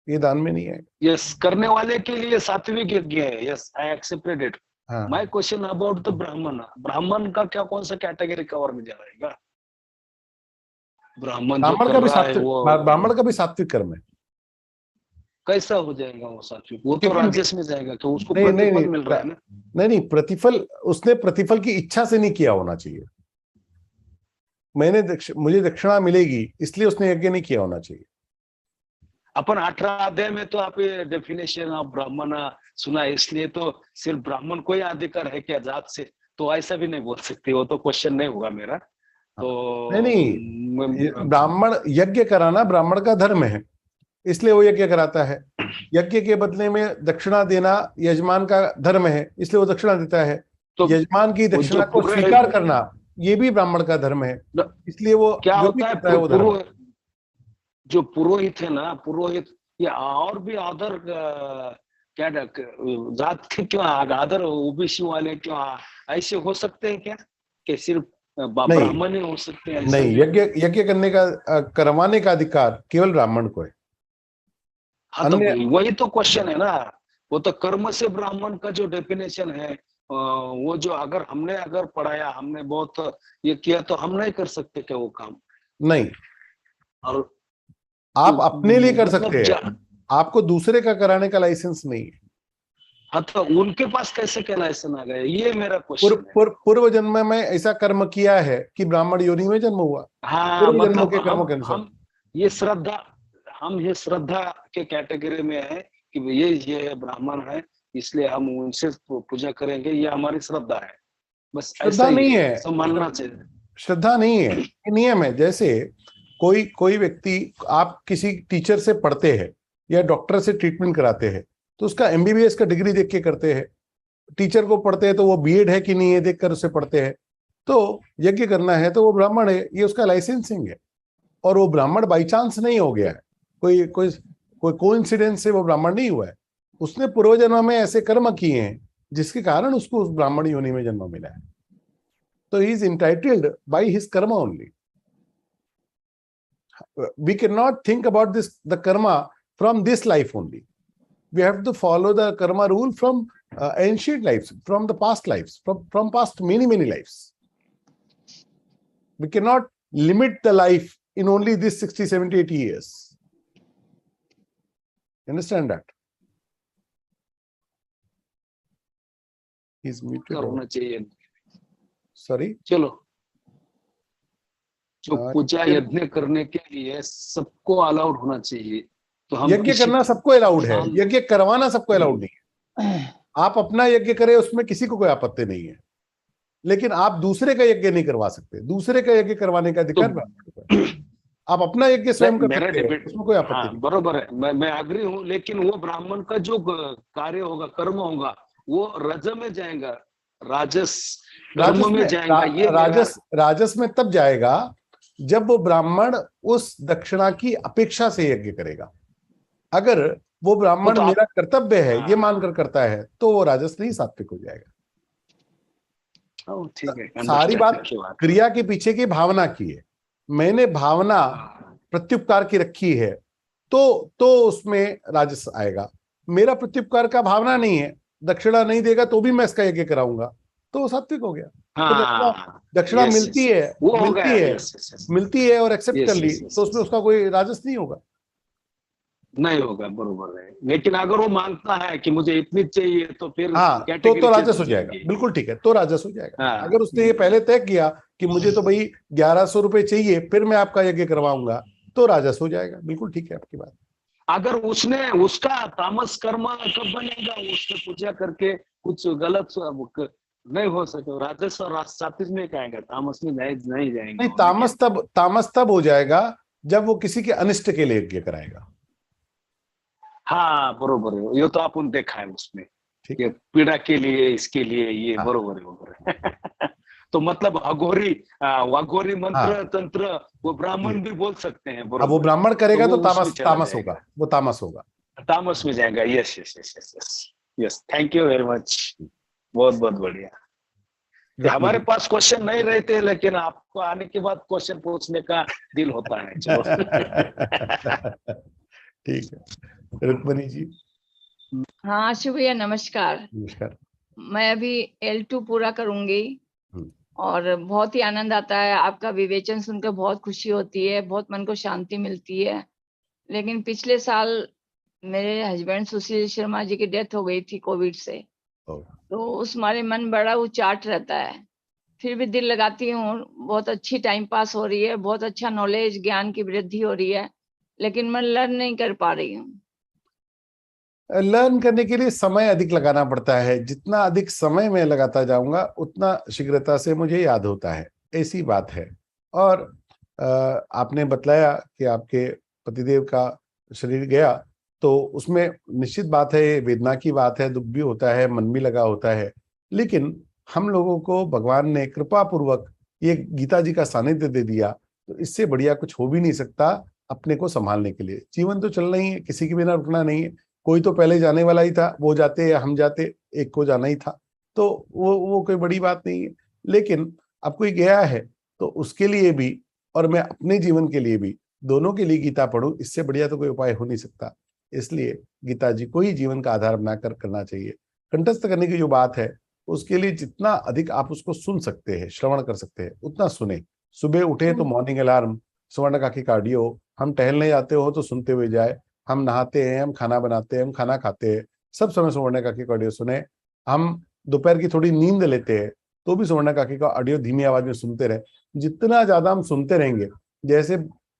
ये दान में नहीं है। यस, करने वाले के लिए सात्विक यज्ञ है। Yes, I accepted it. My question about the ब्राह्मण। ब्राह्मण का क्या, कौन सा कैटेगरी कवर में जाएगा? ब्राह्मण का भी सात्विक कर्म है। कैसा हो जाएगा वो सात्विक? वो तो राजस में जाएगा, तो उसको प्रतिफल मिल रहा है ना? नहीं, प्रतिफल उसने प्रतिफल की इच्छा से नहीं किया होना चाहिए। मुझे दक्षिणा मिलेगी इसलिए उसने यज्ञ नहीं किया होना चाहिए। अपन 18 अध्याय में तो आप ये डेफिनेशन ऑफ ब्राह्मण सुना है, इसलिए तो सिर्फ ब्राह्मण को ही अधिकार है क्या जात से, तो ऐसा भी नहीं बोल सकते, वो तो क्वेश्चन नहीं होगा मेरा। तो नहीं, ब्राह्मण यज्ञ कराना ब्राह्मण का धर्म है, इसलिए वो यज्ञ कराता है। यज्ञ के बदले में दक्षिणा देना यजमान का धर्म है, इसलिए वो दक्षिणा देता है। तो यजमान की दक्षिणा को स्वीकार करना ये भी ब्राह्मण का धर्म है, इसलिए वो क्या जो भी होता करता है वो धर्म है। जो पुरोहित है ना, पुरोहित या और भी अदर क्या जात के क्यों, अदर ओबीसी वाले क्यों ऐसे हो सकते हैं क्या, कि सिर्फ ब्राह्मण ही हो सकते हैं? नहीं, यज्ञ करने का करवाने का अधिकार केवल ब्राह्मण को है। हाँ, तो वही तो क्वेश्चन है ना, वो तो कर्म से ब्राह्मण का जो डेफिनेशन है, वो जो अगर पढ़ाया, हमने बहुत ये किया, तो हम नहीं कर सकते क्या वो काम? नहीं, और आप अपने लिए कर सकते हैं, आपको दूसरे का कराने का लाइसेंस नहीं है। हाँ, तो उनके पास कैसे क्या लाइसेंस आ गए, ये मेरा क्वेश्चन है। पूर्व जन्म में ऐसा कर्म किया है कि ब्राह्मण योनि में जन्म हुआ। हाँ, पूर्व जन्मों मतलब के कर्मों के अनुसार हम ये श्रद्धा के कैटेगरी में है कि ये ब्राह्मण है, इसलिए हम उनसे पूजा करेंगे, ये हमारी श्रद्धा है, बस। श्रद्धा नहीं है, सब मानना चाहिए। श्रद्धा नहीं है, ये नियम है। जैसे कोई व्यक्ति, आप किसी टीचर से पढ़ते हैं या डॉक्टर से ट्रीटमेंट कराते हैं, तो उसका एमबीबीएस का डिग्री देख के करते हैं। टीचर को पढ़ते हैं तो वो बीएड है कि नहीं है देखकर उसे पढ़ते हैं। तो यज्ञ करना है तो वो ब्राह्मण है, ये उसका लाइसेंसिंग है। और वो ब्राह्मण बाई चांस नहीं हो गया है, कोई कोइंसिडेंस से वो ब्राह्मण नहीं हुआ है। उसने पूर्व जन्म में ऐसे कर्म किए हैं जिसके कारण उसको उस ब्राह्मण योनि में जन्म मिला है। तो he is entitled by his Karma only. We cannot think about the karma from this life only. We have to follow the karma rule from ancient lives, from the past lives, from past many lives. We cannot limit the life in only this 60, 70, 80 years. Understand that? He's muted. होना चाहिए। Sorry? चलो, जो पूजा यज्ञ करने के लिए सबको allowed होना चाहिए। तो हम यज्ञ करना सबको अलाउड है, यज्ञ करवाना सबको अलाउड नहीं है। आप अपना यज्ञ करें, उसमें किसी को कोई आपत्ति नहीं है, लेकिन आप दूसरे का यज्ञ नहीं करवा सकते। दूसरे का यज्ञ करवाने का अधिकार आप अपना यज्ञ स्वयं कर सकते हैं, उसमें कोई आपत्ति नहीं। बरोबर है, मैं एग्री हूँ, लेकिन वो ब्राह्मण का जो कार्य होगा, कर्म होगा, वो रज में जाएगा, राजस में जाएगा। ये राजस में तब जाएगा जब वो ब्राह्मण उस दक्षिणा की अपेक्षा से यज्ञ करेगा। अगर वो ब्राह्मण तो मेरा कर्तव्य है ये मानकर करता है तो वो राजस नहीं, सात्विक हो जाएगा। ठीक है, सारी बात क्रिया के पीछे की भावना की है। मैंने भावना प्रत्युपकार की रखी है तो उसमें राजस आएगा। मेरा प्रत्युपकार का भावना नहीं है, दक्षिणा नहीं देगा तो भी मैं इसका यज्ञ कराऊंगा, तो वो सात्विक हो गया। दक्षिणा मिलती है और एक्सेप्ट कर ली, तो उसमें उसका कोई राजस नहीं होगा। बरोबर है। लेकिन अगर वो मानता है कि मुझे इतनी चाहिए, तो फिर तो राजस हो जाएगा। बिल्कुल ठीक है, तो राजस हो जाएगा। अगर उसने ये पहले तय किया कि मुझे तो भाई 1100 रुपए चाहिए, फिर मैं आपका यज्ञ करवाऊंगा, तो राजस हो जाएगा। बिल्कुल ठीक है आपकी बात। अगर उसका तामस कर्म कब बनेगा, उसने पूजा करके कुछ गलत नहीं हो सके, राजस और सात्विक में कहेंगे, तामस में नहीं जाएंगे। नहीं, तामस तब हो जाएगा जब वो किसी के अनिष्ट के लिए यज्ञ कराएगा। हाँ, बरोबर है, ये तो अपन देखा है उसमें, ठीक है, पीड़ा के लिए, इसके लिए, ये बरोबर है। तो मतलब अघोरी मंत्र तंत्र वो ब्राह्मण भी बोल सकते हैं। अब वो ब्राह्मण करेगा तो तामस होगा, वो तामस होगा, तामस में जाएगा। Yes, thank you very much, बहुत बढ़िया। हमारे पास क्वेश्चन नहीं रहते, लेकिन आपको आने के बाद क्वेश्चन पूछने का दिल होता है। चलो ठीक है, रुक्मणी जी। हाँ शिव भैया, नमस्कार। नमस्कार। मैं अभी L2 पूरा करूंगी और बहुत ही आनंद आता है। आपका विवेचन सुनकर बहुत खुशी होती है, बहुत मन को शांति मिलती है। लेकिन पिछले साल मेरे हस्बैंड सुशील शर्मा जी की डेथ हो गई थी कोविड से, तो उस मारे मन बड़ा उचाट रहता है। फिर भी दिल लगाती हूँ, बहुत अच्छी टाइम पास हो रही है, बहुत अच्छा नॉलेज ज्ञान की वृद्धि हो रही है। लेकिन मैं लर्न नहीं कर पा रही हूँ। लर्न करने के लिए समय अधिक लगाना पड़ता है। जितना अधिक समय मैं लगाता जाऊंगा उतना शीघ्रता से मुझे याद होता है, ऐसी बात है। और आपने बतलाया कि आपके पतिदेव का शरीर गया, तो उसमें निश्चित बात है, ये वेदना की बात है, दुख भी होता है, मन भी लगा होता है। लेकिन हम लोगों को भगवान ने कृपा पूर्वक ये गीता जी का सानिध्य दे दिया, तो इससे बढ़िया कुछ हो भी नहीं सकता अपने को संभालने के लिए। जीवन तो चलना ही है, किसी के बिना रुकना नहीं है। कोई तो पहले जाने वाला ही था, वो जाते या हम जाते, एक को जाना ही था, तो वो कोई बड़ी बात नहीं है। लेकिन अब कोई गया है तो उसके लिए भी और मैं अपने जीवन के लिए भी, दोनों के लिए गीता पढ़ूं, इससे बढ़िया तो कोई उपाय हो नहीं सकता। इसलिए गीता जी को ही जीवन का आधार बनाकर करना चाहिए। कंठस्थ करने की जो बात है, उसके लिए जितना अधिक आप उसको सुन सकते हैं, श्रवण कर सकते हैं, उतना सुने। सुबह उठे तो मॉर्निंग अलार्म, स्वर्णकाकी कार्डियो, हम टहलने जाते हो तो सुनते हुए जाए, हम नहाते हैं, हम खाना बनाते हैं, हम खाना खाते हैं, सब समय स्वर्णकाकी का ऑडियो सुने। हम दोपहर की थोड़ी नींद लेते हैं तो भी स्वर्णकाकी का ऑडियो धीमी आवाज में सुनते रहे। जितना ज्यादा हम सुनते रहेंगे, जैसे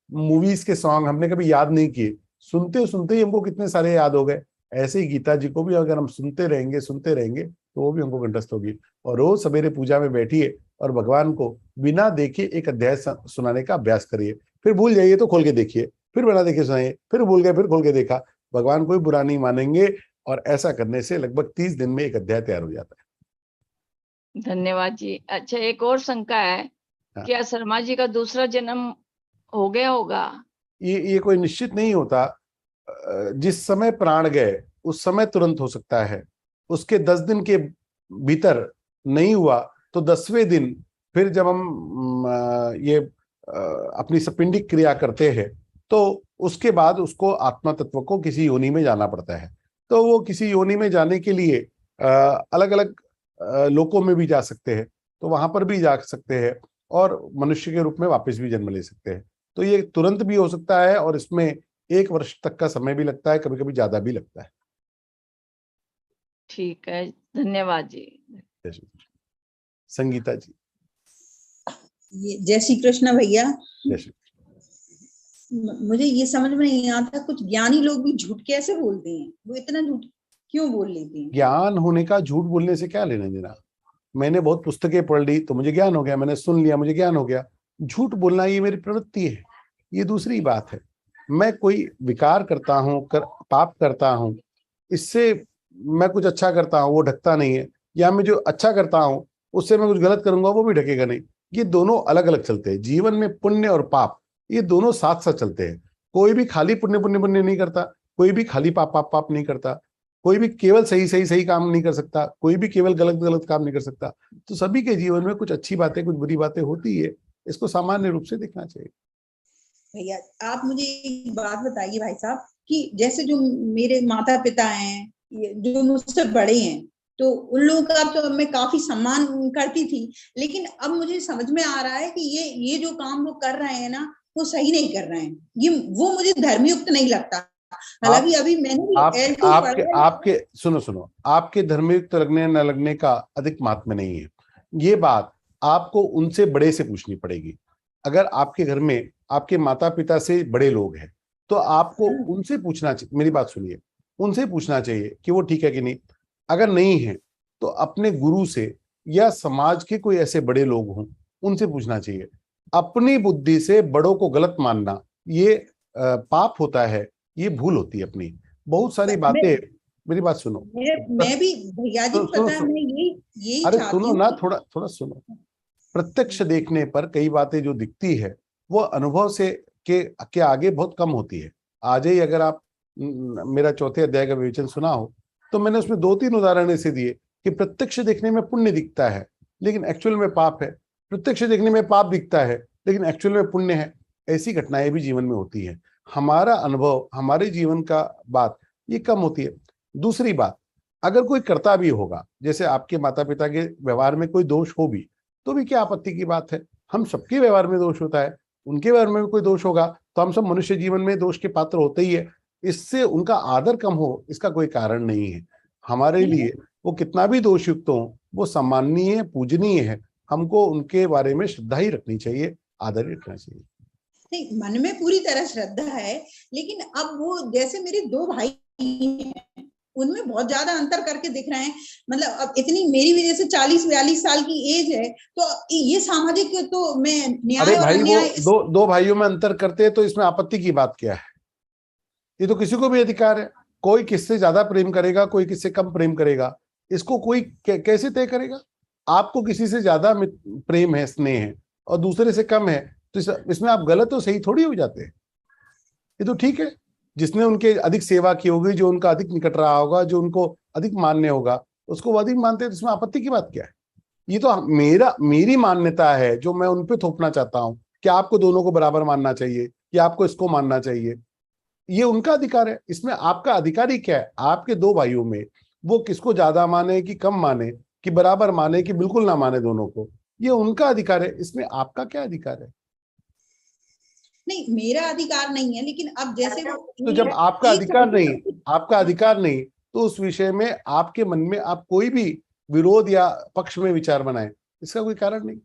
मूवीज के सॉन्ग हमने कभी याद नहीं किए, सुनते सुनते ही हमको कितने सारे याद हो गए, ऐसे ही गीता जी को भी अगर हम सुनते रहेंगे तो वो भी हमको कंठस्थ होगी। और रोज सवेरे पूजा में बैठिए और भगवान को बिना देखे एक अध्याय सुनाने का अभ्यास करिए। फिर भूल जाइए तो खोल के देखिए, फिर बिना देखे सुनाइए, फिर भूल गए फिर खोल के देखा, भगवान कोई बुरा नहीं मानेंगे। और ऐसा करने से लगभग 30 दिन में एक अध्याय तैयार हो जाता है। धन्यवाद जी। अच्छा, एक और शंका है, क्या शर्मा जी का दूसरा जन्म हो गया होगा? ये कोई निश्चित नहीं होता। जिस समय प्राण गए उस समय तुरंत हो सकता है, उसके 10 दिन के भीतर नहीं हुआ तो 10वें दिन फिर जब हम ये अपनी सपिंडिक क्रिया करते हैं तो उसके बाद उसको आत्मा तत्व को किसी योनि में जाना पड़ता है। तो वो किसी योनि में जाने के लिए अलग अलग लोकों में भी जा सकते हैं, तो वहां पर भी जा सकते हैं और मनुष्य के रूप में वापस भी जन्म ले सकते हैं। तो ये तुरंत भी हो सकता है और इसमें 1 वर्ष तक का समय भी लगता है, कभी कभी ज्यादा भी लगता है। ठीक है, धन्यवाद जी। संगीता जी। जय श्री कृष्ण भैया। जय श्री। मुझे ये समझ में नहीं आता, कुछ ज्ञानी लोग भी झूठ कैसे बोलते हैं? वो इतना झूठ क्यों बोल लेते हैं? ज्ञान होने का झूठ बोलने से क्या लेना देना? मैंने बहुत पुस्तकें पढ़ ली तो मुझे ज्ञान हो गया, मैंने सुन लिया मुझे ज्ञान हो गया। झूठ बोलना ये मेरी प्रवृत्ति है, ये दूसरी बात है। मैं कोई विकार करता हूँ, पाप करता हूँ, इससे मैं कुछ अच्छा करता हूँ वो ढकता नहीं है, या मैं जो अच्छा करता हूँ उससे मैं कुछ गलत करूंगा वो भी ढकेगा नहीं। ये दोनों अलग अलग चलते हैं। जीवन में पुण्य और पाप ये दोनों साथ साथ चलते हैं। कोई भी खाली पुण्य पुण्य पुण्य नहीं करता, कोई भी खाली पाप पाप पाप नहीं करता, कोई भी केवल सही काम नहीं कर सकता, कोई भी केवल गलत गलत काम नहीं कर सकता। तो सभी के जीवन में कुछ अच्छी बातें कुछ बुरी बातें होती है, इसको सामान्य रूप से देखना चाहिए। भैया आप मुझे एक बात बताइए भाई साहब, कि जैसे जो मेरे माता पिता हैं, जो मुझसे बड़े हैं, तो उन लोगों का तो मैं काफी सम्मान करती थी, लेकिन अब मुझे समझ में आ रहा है कि ये जो काम वो कर रहे हैं ना, वो सही नहीं कर रहे हैं। ये वो मुझे धर्मयुक्त नहीं लगता। हालांकि अभी मैंने आपके सुनो, आपके धर्मयुक्त लगने न लगने का अधिक महत्व नहीं है। ये बात आपको उनसे बड़े से पूछनी पड़ेगी। अगर आपके घर में आपके माता पिता से बड़े लोग हैं तो आपको उनसे पूछना चाहिए। मेरी बात सुनिए, उनसे पूछना चाहिए कि वो ठीक है कि नहीं। अगर नहीं है तो अपने गुरु से या समाज के कोई ऐसे बड़े लोग हों उनसे पूछना चाहिए। अपनी बुद्धि से बड़ों को गलत मानना ये पाप होता है, ये भूल होती है अपनी। बहुत सारी बातें, मेरी बात सुनो, मैं भी भैया जी पता है, मैं यही अरे सुनो ना, थोड़ा सुनो। प्रत्यक्ष देखने पर कई बातें जो दिखती है वो अनुभव से के आगे बहुत कम होती है। आज ही अगर आप मेरा 4थे अध्याय का विवेचन सुना हो तो मैंने उसमें 2-3 उदाहरण ऐसे दिए कि प्रत्यक्ष देखने में पुण्य दिखता है लेकिन एक्चुअल में पाप है, प्रत्यक्ष देखने में पाप दिखता है लेकिन एक्चुअल में पुण्य है। ऐसी घटनाएं भी जीवन में होती है। हमारा अनुभव, हमारे जीवन का बात ये कम होती है। दूसरी बात, अगर कोई करता भी होगा, जैसे आपके माता पिता के व्यवहार में कोई दोष हो भी, तो भी क्या आपत्ति की बात है? हम सबके व्यवहार में दोष होता है, उनके व्यवहार में भी कोई दोष होगा तो हम सब मनुष्य जीवन में दोष के पात्र होते ही है। इससे उनका आदर कम हो इसका कोई कारण नहीं है। हमारे लिए वो कितना भी दोषयुक्त हो वो सम्माननीय पूजनीय है। हमको उनके बारे में श्रद्धा ही रखनी चाहिए, आदर ही रखना चाहिए। नहीं, मन में पूरी तरह श्रद्धा है, लेकिन अब वो जैसे मेरे 2 भाई हैं, उनमें बहुत ज्यादा अंतर करके दिख रहे हैं। मतलब अब इतनी मेरी वजह से 40-42 साल की एज है, तो ये सामाजिक तो मैं न्याय अरे और भाई, वो अन्याय दो भाइयों में अंतर करते हैं तो इसमें आपत्ति की बात क्या है? ये तो किसी को भी अधिकार है। कोई किससे ज्यादा प्रेम करेगा, कोई किससे कम प्रेम करेगा, इसको कोई कैसे तय करेगा? आपको किसी से ज्यादा प्रेम है, स्नेह है, और दूसरे से कम है, तो इसमें आप गलत तो सही थोड़ी हो जाते हैं। ये तो ठीक है, जिसने उनके अधिक सेवा की होगी, जो उनका अधिक निकट रहा होगा, जो उनको अधिक मान्य होगा, उसको वो अधिक मानते हैं, तो इसमें आपत्ति की बात क्या है? ये तो मेरी मान्यता है जो मैं उन पे थोपना चाहता हूँ कि आपको दोनों को बराबर मानना चाहिए, कि आपको इसको मानना चाहिए। ये उनका अधिकार है, इसमें आपका अधिकार ही क्या है? आपके 2 भाइयों में वो किसको ज्यादा माने कि कम माने, कि बराबर माने कि बिल्कुल ना माने, दोनों को, ये उनका अधिकार है। इसमें आपका क्या अधिकार है? नहीं, मेरा अधिकार नहीं है, लेकिन अब जैसे वो तो जब आपका अधिकार नहीं, तो उस विषय में आपके मन में आप कोई भी विरोध या पक्ष में विचार बनाए, इसका कोई कारण नहीं।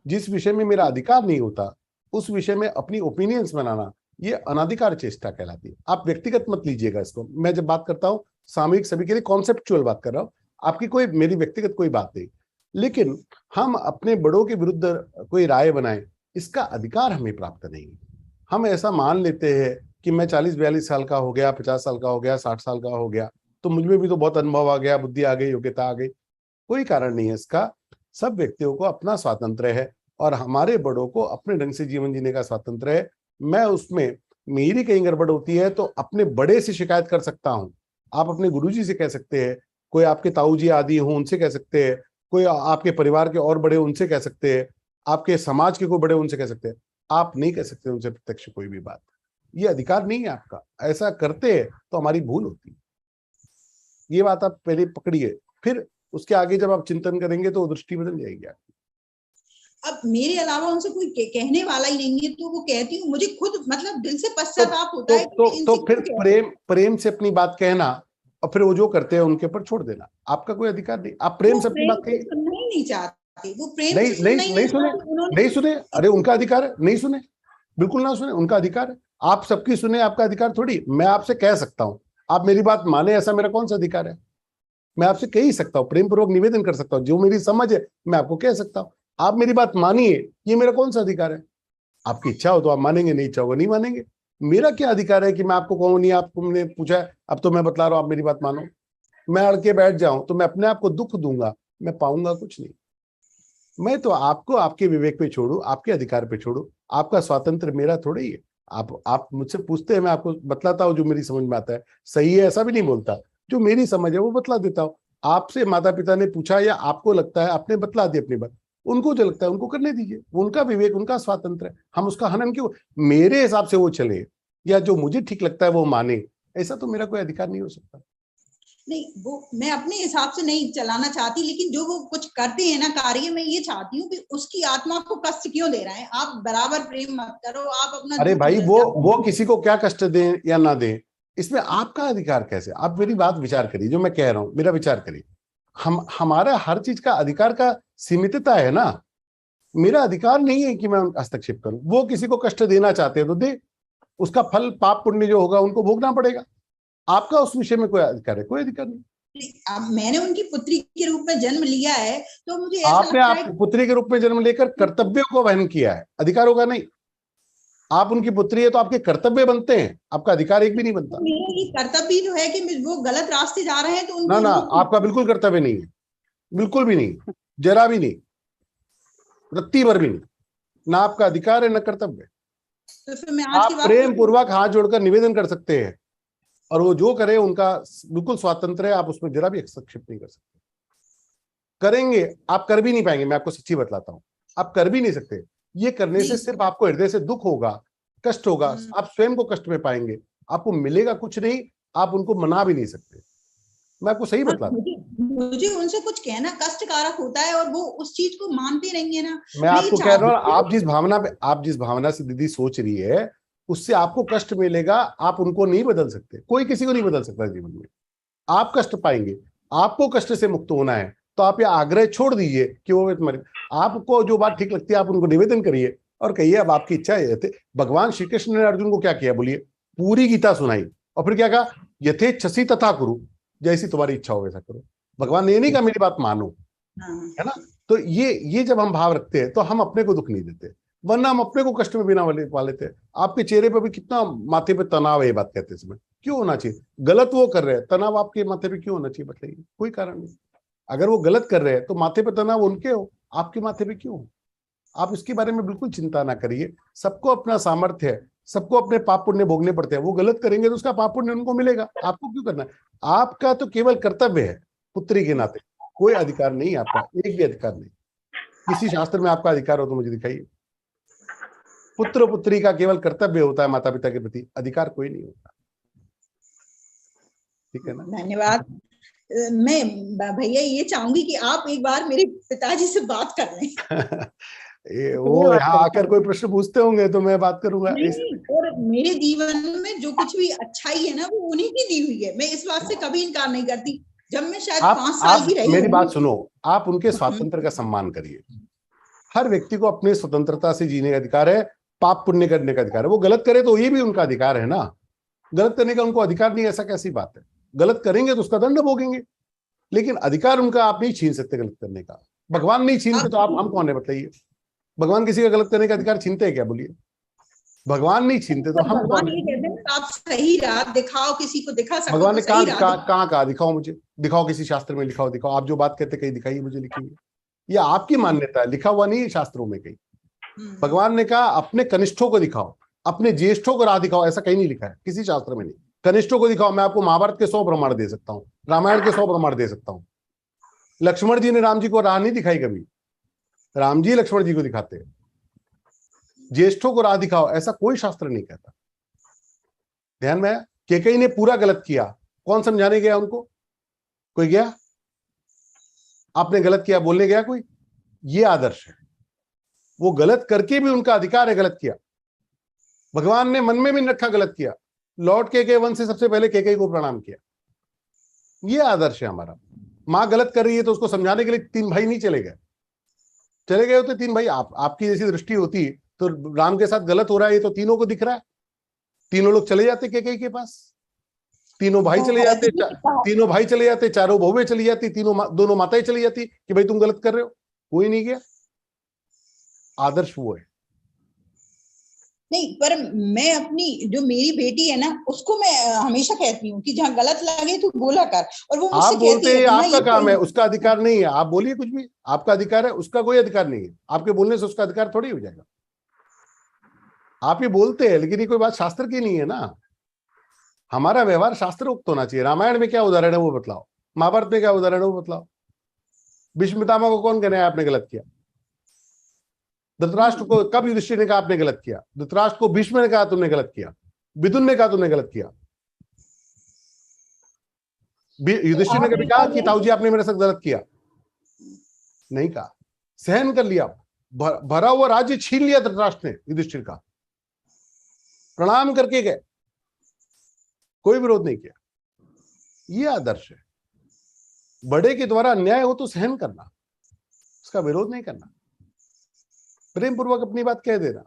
जिस विषय में मेरा अधिकार नहीं होता, उस विषय में अपनी ओपिनियंस बनाना, ये अनाधिकार चेष्टा कहलाती है। आप व्यक्तिगत मत लीजिएगा इसको। मैं जब बात करता हूँ सामूहिक, सभी के लिए कॉन्सेप्चुअल बात कर रहा हूँ, आपकी कोई मेरी व्यक्तिगत कोई बात नहीं। लेकिन हम अपने बड़ों के विरुद्ध कोई राय बनाए, इसका अधिकार हमें प्राप्त नहीं है। हम ऐसा मान लेते हैं कि मैं 40-42 साल का हो गया, 50 साल का हो गया, 60 साल का हो गया, तो मुझ में भी तो बहुत अनुभव आ गया, बुद्धि आ गई, योग्यता आ गई। कोई कारण नहीं है इसका। सब व्यक्तियों को अपना स्वातंत्र्य है, और हमारे बड़ों को अपने ढंग से जीवन जीने का स्वातंत्र्य है। मैं उसमें मेरी कहीं गड़बड़ होती है तो अपने बड़े से शिकायत कर सकता हूं। आप अपने गुरुजी से कह सकते हैं, कोई आपके ताऊजी आदि हो उनसे कह सकते हैं, कोई आपके परिवार के और बड़े उनसे कह सकते हैं, आपके समाज के कोई बड़े उनसे कह सकते हैं। आप नहीं कह सकते उनसे प्रत्यक्ष कोई भी बात। ये अधिकार नहीं है आपका। ऐसा करते हैं तो हमारी भूल होती है। ये बात आप पहले पकड़िए, फिर उसके आगे जब आप चिंतन करेंगे तो दृष्टि बदल जाएगी आपकी। अब मेरे अलावा उनसे कोई कहने वाला ही नहीं है, तो वो कहती हूँ, मुझे खुद मतलब दिल से पश्चाताप होता है कि इनसे तो क्यों फिर कह रही हूँ। प्रेम से अपनी बात कहना, और फिर वो जो करते हैं उनके ऊपर छोड़ देना। आपका कोई अधिकार नहीं। आप प्रेम से अपनी बात प्रेम कहिए। से सुनना ही नहीं चाहते, वो प्रेम नहीं से सुनना नहीं ही नहीं सुने, चाहते। उन्होंने नहीं सुने, अरे उनका अधिकार है, नहीं सुने, बिल्कुल ना सुने, उनका अधिकार है। आप सबकी सुने, आपका अधिकार थोड़ी। मैं आपसे कह सकता हूँ, आप मेरी बात माने, ऐसा मेरा कौन सा अधिकार है? मैं आपसे कह ही सकता हूँ, प्रेम पूर्वक निवेदन कर सकता हूँ, जो मेरी समझ है मैं आपको कह सकता हूँ। आप मेरी बात मानिए, ये मेरा कौन सा अधिकार है? आपकी इच्छा हो तो आप मानेंगे, नहीं इच्छा होगा नहीं मानेंगे। मेरा क्या अधिकार है कि मैं आपको कहूँ नहीं, आपको मैंने पूछा है, अब तो मैं बतला रहा हूँ, आप मेरी बात मानो। मैं अड़ के बैठ जाऊं तो मैं अपने आप को दुख दूंगा, मैं पाऊंगा कुछ नहीं। मैं तो आपको आपके विवेक पे छोड़ू, आपके अधिकार पे छोड़ू। आपका स्वातंत्र मेरा थोड़ा ही है। आप मुझसे पूछते हैं, मैं आपको बतलाता हूँ जो मेरी समझ में आता है। सही है ऐसा भी नहीं बोलता, जो मेरी समझ है वो बतला देता हूँ। आपसे माता पिता ने पूछा या आपको लगता है, आपने बतला दी अपनी बात, उनको जो लगता है उनको करने दीजिए, उनका विवेक, उनका स्वातंत्र है। हम उसका हनन क्यों? मेरे हिसाब से वो चले या जो मुझे ठीक लगता है वो माने, ऐसा तो मेरा कोई अधिकार नहीं हो सकता। नहीं, वो मैं अपने हिसाब से नहीं चलाना चाहती, लेकिन जो वो कुछ करते हैं ना कार्य, मैं ये चाहती हूँ कि उसकी आत्मा को कष्ट क्यों दे रहे हैं। आप बराबर प्रेम मत करो, आप अपना अरे दुख भाई, मत वो जाओ। किसी को क्या कष्ट दें या ना दें, इसमें आपका अधिकार कैसे? आप मेरी बात विचार करिए, जो मैं कह रहा हूं मेरा विचार करिए। हमारा हर चीज का अधिकार का सीमितता है ना। मेरा अधिकार नहीं है कि मैं हस्तक्षेप करूं। वो किसी को कष्ट देना चाहते हैं तो दे, उसका फल पाप पुण्य जो होगा उनको भोगना पड़ेगा। आपका उस विषय में कोई अधिकार है? कोई अधिकार नहीं। अब मैंने उनकी पुत्री के रूप में जन्म लिया है, तो मुझे ऐसा आपने लगता है आप पुत्री के रूप में जन्म लेकर कर्तव्यों को वहन किया है, अधिकार होगा नहीं। आप उनकी पुत्री है तो आपके कर्तव्य बनते हैं, आपका अधिकार एक भी नहीं बनता। मेरा ये कर्तव्य जो है कि वो गलत रास्ते जा रहे हैं तो ना उनको ना, आपका बिल्कुल कर्तव्य नहीं है, बिल्कुल भी नहीं, जरा भी नहीं, रत्ती भर भी नहीं। ना आपका अधिकार है ना कर्तव्य। तो फिर मैं आज की आप बात प्रेम पूर्वक हाथ जोड़कर निवेदन कर सकते हैं, और वो जो करे उनका बिल्कुल स्वातंत्र है, आप उसमें जरा भी हस्तक्षेप नहीं कर सकते। करेंगे आप कर भी नहीं पाएंगे, मैं आपको सच्ची बतलाता हूं, आप कर भी नहीं सकते। ये करने से सिर्फ आपको हृदय से दुख होगा, कष्ट होगा, आप स्वयं को कष्ट में पाएंगे, आपको मिलेगा कुछ नहीं, आप उनको मना भी नहीं सकते। मैं आपको सही बतलाता हूं। मुझे उनसे कुछ कहना कष्टकारक होता है, और वो उस चीज को मानते नहीं है ना। मैं आपको कह रहा हूं, आप जिस भावना से दीदी सोच रही है, उससे आपको कष्ट मिलेगा। आप उनको नहीं बदल सकते, कोई किसी को नहीं बदल सकता जीवन में। आप कष्ट पाएंगे, आपको कष्ट से मुक्त होना है, तो आप ये आग्रह छोड़ दीजिए कि वो मरे। आपको जो बात ठीक लगती है आप उनको निवेदन करिए, और कहिए अब आपकी इच्छा है। भगवान श्री कृष्ण ने अर्जुन को क्या किया बोलिए, पूरी गीता सुनाई और फिर क्या कहा, यथेच्छसि तथा कुरु, जैसी तुम्हारी इच्छा हो वैसा करो। भगवान ने ये नहीं कहा मेरी बात मानो, है ना। तो ये जब हम भाव रखते हैं तो हम अपने को दुख नहीं देते, वरना हम अपने को कष्ट में बिना पा लेते हैं। आपके चेहरे पे भी कितना माथे पे तनाव है ये बात कहते समय, क्यों होना चाहिए? गलत वो कर रहे हैं, तनाव आपके माथे पे क्यों होना चाहिए बताइए? कोई कारण नहीं। अगर वो गलत कर रहे हैं तो माथे पे तनाव उनके हो, आपके माथे पे क्यों हो? आप इसके बारे में बिल्कुल चिंता ना करिए। सबको अपना सामर्थ्य है, सबको अपने पाप पुण्य भोगने पड़ते हैं। वो गलत करेंगे तो उसका पाप पुण्य उनको मिलेगा, आपको क्यों करना है? आपका तो केवल कर्तव्य है पुत्री के नाते, कोई अधिकार नहीं आपका, एक भी अधिकार नहीं। किसी शास्त्र में आपका अधिकार हो तो मुझे दिखाइए। पुत्र पुत्री का केवल कर्तव्य होता है माता पिता के प्रति, अधिकार कोई नहीं होता। ठीक है ना? धन्यवाद। मैं भैया ये चाहूंगी कि आप एक बार मेरे पिताजी से बात कर लें। वो यहाँ आकर कोई प्रश्न पूछते होंगे तो मैं बात करूंगा। नहीं, और मेरे जीवन में जो कुछ भी अच्छाई है ना वो उन्हीं की दी हुई है, मैं इस बात से कभी इनकार नहीं करती। जब मैं शायद 5 साल की रही, मेरी बात सुनो, आप उनके स्वातंत्र का सम्मान करिए। हर व्यक्ति को अपने स्वतंत्रता से जीने का अधिकार है, पाप पुण्य करने का अधिकार है। वो गलत करे तो ये भी उनका अधिकार है ना, गलत करने का उनको अधिकार नहीं, ऐसा कैसी बात है? गलत करेंगे तो उसका दंड भोगेंगे, लेकिन अधिकार उनका आप नहीं छीन सकते गलत करने का। भगवान नहीं छीनते तो आप हम कौन है बताइए? भगवान किसी का गलत करने का अधिकार छीनते हैं क्या बोलिए? भगवान नहीं छीनते तो हम भगवान ये कहते हैं आप सही राह दिखाओ, किसी को दिखा सको। भगवान ने कहाँ कहा दिखाओ, मुझे दिखाओ, किसी शास्त्र में लिखाओ, दिखाओ। आप जो बात कहते कहीं दिखाइए मुझे, लिखी हुई। ये आपकी मान्यता है, लिखा हुआ नहीं है शास्त्रों में कहीं। भगवान ने कहा अपने कनिष्ठों को दिखाओ, अपने ज्येष्ठों को राह दिखाओ, ऐसा कहीं नहीं लिखा है किसी शास्त्र में नहीं। कनिष्ठों को दिखाओ, मैं आपको महाभारत के 100 प्रमाण दे सकता हूँ, रामायण के 100 प्रमाण दे सकता हूँ। लक्ष्मण जी ने राम जी को राह नहीं दिखाई कभी, राम जी लक्ष्मण जी को दिखाते हैं। ज्येष्ठों को राह दिखाओ, ऐसा कोई शास्त्र नहीं कहता। ध्यान में, कैकेयी ने पूरा गलत किया, कौन समझाने गया उनको? कोई गया? आपने गलत किया बोलने गया कोई? ये आदर्श है। वो गलत करके भी उनका अधिकार है गलत किया। भगवान ने मन में भी रखा गलत किया, लौट के वन से सबसे पहले कैकेयी को प्रणाम किया। ये आदर्श है हमारा। माँ गलत कर रही है तो उसको समझाने के लिए 3 भाई नहीं चले गए, चले गए होते 3 भाई। आपकी जैसी दृष्टि होती तो राम के साथ गलत हो रहा है ये तो तीनों को दिख रहा है, तीनों लोग चले जाते कैकेयी के पास, तीनों भाई चले जाते, तीनों भाई चले जाते, चारों बहुएं चली जाती, दोनों माताएं चली जाती कि भाई तुम गलत कर रहे हो। कोई नहीं गया। आदर्श वो है। नहीं, पर मैं अपनी जो मेरी बेटी है ना उसको मैं हमेशा कहती हूँ कि जहाँ गलत लगे तो बोला कर, और वो मुझसे कहती है आपका काम है, उसका अधिकार नहीं है। आप बोलिए कुछ भी, आपका अधिकार है, उसका कोई अधिकार नहीं है। आपके बोलने से उसका अधिकार थोड़ी हो जाएगा। आप ये बोलते हैं लेकिन ये कोई बात शास्त्र की नहीं है ना। हमारा व्यवहार शास्त्रोक्त होना चाहिए। रामायण में क्या उदाहरण है वो बतलाओ, महाभारत में क्या उदाहरण है वो बतलाओ। भीष्म पितामह को कौन कहने आपने गलत किया? धृतराष्ट्र को कब युधिष्ठिर ने कहा आपने गलत किया? धृतराष्ट्र को भीष्म ने कहा तुमने गलत किया, विदुर ने कहा तुमने गलत किया। युधिष्ठिर ने कभी कहा कि ताऊ जी आपने मेरे साथ गलत किया? नहीं कहा, सहन कर लिया। भरा हुआ राज्य छीन लिया धृतराष्ट्र ने युधिष्ठिर का, प्रणाम करके गए, कोई विरोध नहीं किया। ये आदर्श है। बड़े के द्वारा अन्याय हो तो सहन करना, उसका विरोध नहीं करना, प्रेम पूर्वक अपनी बात कह देना।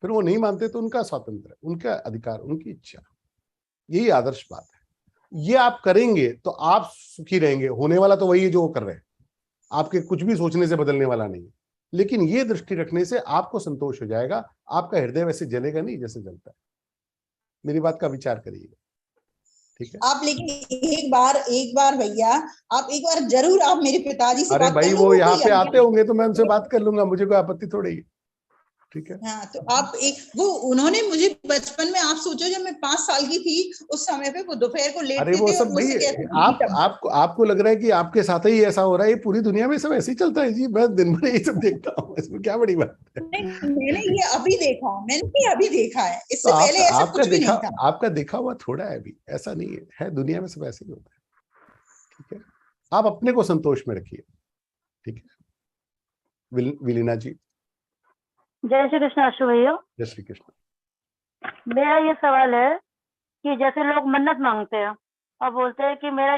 फिर वो नहीं मानते तो उनका स्वातंत्र है, उनका अधिकार, उनकी इच्छा। यही आदर्श बात है। ये आप करेंगे तो आप सुखी रहेंगे। होने वाला तो वही है जो वो कर रहे हैं, आपके कुछ भी सोचने से बदलने वाला नहीं है। लेकिन ये दृष्टि रखने से आपको संतोष हो जाएगा, आपका हृदय वैसे जलेगा नहीं जैसे जलता है। मेरी बात का विचार करिएगा, ठीक है? आप लेकिन एक बार भैया, आप एक बार जरूर आप मेरे पिताजी से अरे बात भाई कर लो, वो यहाँ पे आते होंगे तो मैं उनसे बात कर लूंगा, मुझे कोई आपत्ति थोड़ी है, ठीक है? हाँ, तो आप वो उन्होंने मुझे बचपन में, आप सोचो जब मैं 5 साल की थी उस समय पे वो दोपहर को लेटते अरे वो थे सब और मुझसे भाई कहते आपको लग रहा है कि आपके साथ ही ऐसा हो रहा है। ये पूरी दुनिया में सब ऐसे ही चलता है जी। मैं दिन भर यही सब देखता हूँ, इसमें क्या बड़ी बात है? मैंने ये अभी देखा है, इससे पहले ऐसा कुछ भी नहीं था। आपका देखा हुआ थोड़ा है अभी, ऐसा नहीं है दुनिया में सब ऐसे ही होता है, ठीक है? आप अपने को संतोष में रखिए, ठीक है? विलीना जी। जय श्री कृष्ण अशु भैया। जय श्री कृष्ण। मेरा ये सवाल है कि जैसे लोग मन्नत मांगते हैं और बोलते हैं कि मेरा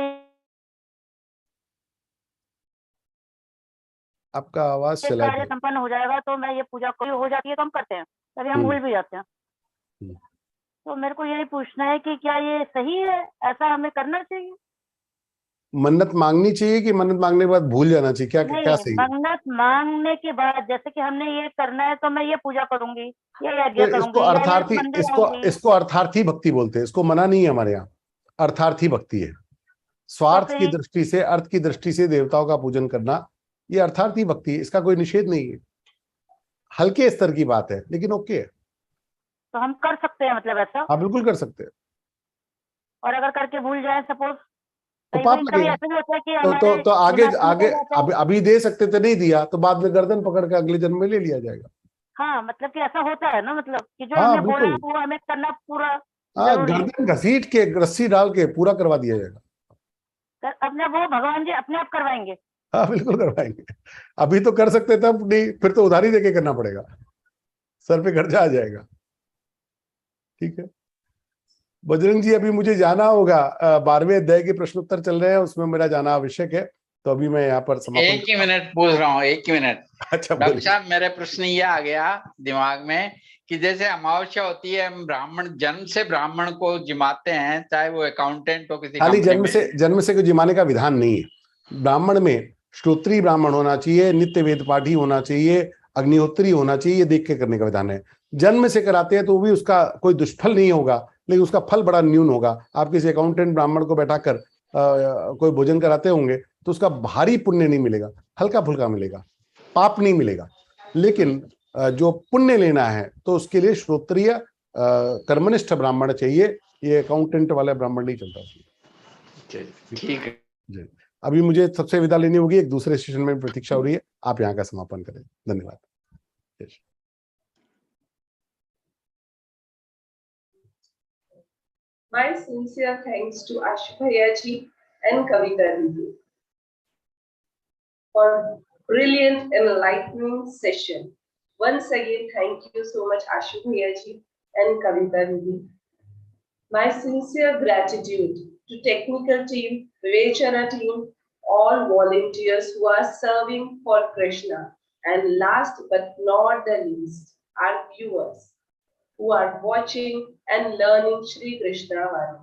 आपका आवाज ये चला कार्य गया। संपन्न हो जाएगा तो मैं ये पूजा कोई हो जाती है तो हम करते हैं, तभी हम भूल भी जाते हैं। तो मेरे को यही पूछना है कि क्या ये सही है, ऐसा हमें करना चाहिए? मन्नत मांगनी चाहिए कि मन्नत मांगने के बाद भूल जाना चाहिए, क्या क्या नहीं, सही है? मन्नत मांगने के बाद जैसे कि हमने ये करना है तो मैं ये पूजा करूंगी, ये यज्ञ तो इसको करूंगी, या ये अर्थार्थी मंदिर इसको आऊंगी, इसको अर्थार्थी भक्ति बोलते हैं, इसको मना नहीं है हमारे यहाँ। अर्थार्थी भक्ति है, तो स्वार्थ की फिर दृष्टि से, अर्थ की दृष्टि से देवताओं का पूजन करना, ये अर्थार्थी भक्ति है, इसका कोई निषेध नहीं है। हल्के स्तर की बात है लेकिन ओके है। तो हम कर सकते हैं मतलब ऐसा? हाँ बिल्कुल कर सकते हैं। और अगर करके भूल जाए सपोज, तो कभी पाप कभी लगेगा। ऐसा भी होता है कि तो हमारे आगे दिमाग में आगे चला जाता है। अभी दे सकते थे, नहीं दिया तो बाद में गर्दन पकड़ के अगले जन्म में ले लिया जाएगा। हाँ, मतलब कि ऐसा होता है ना, मतलब कि जो हाँ हमने बोला है बिल्कुल। वो हमें करना पूरा हाँ, जरूरी है। गर्दन घसीट के रस्सी डाल के पूरा करवा दिया जाएगा। अपने वो भगवान जी अपने आप करवाएंगे। हाँ बिल्कुल करवाएंगे। अभी तो कर सकते तब नहीं, फिर तो उधारी देके करना पड़ेगा, सर पे खर्चा आ जाएगा। ठीक है बजरंग जी, अभी मुझे जाना होगा, 12वें अध्याय के प्रश्न उत्तर चल रहे हैं, उसमें मेरा जाना आवश्यक है, तो अभी मैं यहाँ पर समापन। एक ही मिनट पूछ रहा हूँ, एक ही मिनट। अच्छा डॉक्टर बोलिए। साहब, मेरे प्रश्न ये आ गया दिमाग में कि जैसे अमावस्या होती है, हम ब्राह्मण जन्म से ब्राह्मण को जिमाते हैं, चाहे वो अकाउंटेंट हो किसी खाली कंपनी में। जन्म से कोई जिमाने का विधान नहीं है। ब्राह्मण में श्रोत्रीय ब्राह्मण होना चाहिए, नित्य वेद पाठी होना चाहिए, अग्निहोत्री होना चाहिए, ये देख के करने का विधान है। जन्म से कराते हैं तो भी उसका कोई दुष्फल नहीं होगा, लेकिन उसका फल बड़ा न्यून होगा। आप किसी अकाउंटेंट ब्राह्मण को बैठाकर कोई भोजन कराते होंगे तो उसका भारी पुण्य नहीं मिलेगा, हल्का फुल्का मिलेगा, पाप नहीं मिलेगा। लेकिन जो पुण्य लेना है तो उसके लिए श्रोत्रीय कर्मनिष्ठ ब्राह्मण चाहिए, ये अकाउंटेंट वाला ब्राह्मण नहीं चलता उसमें। ठीक है जी, अभी मुझे सबसे विदा लेनी होगी, एक दूसरे सेशन में प्रतीक्षा हो रही है, आप यहाँ का समापन करें। धन्यवाद। My sincere thanks to Ashubhaya ji and Kavita ji for brilliant enlightening session. Once again, thank you so much Ashubhaya ji and Kavita ji. My sincere gratitude to technical team, Vivechana team, all volunteers who are serving for Krishna, and last but not the least, our viewers who are watching and learning Shri Krishna Vani.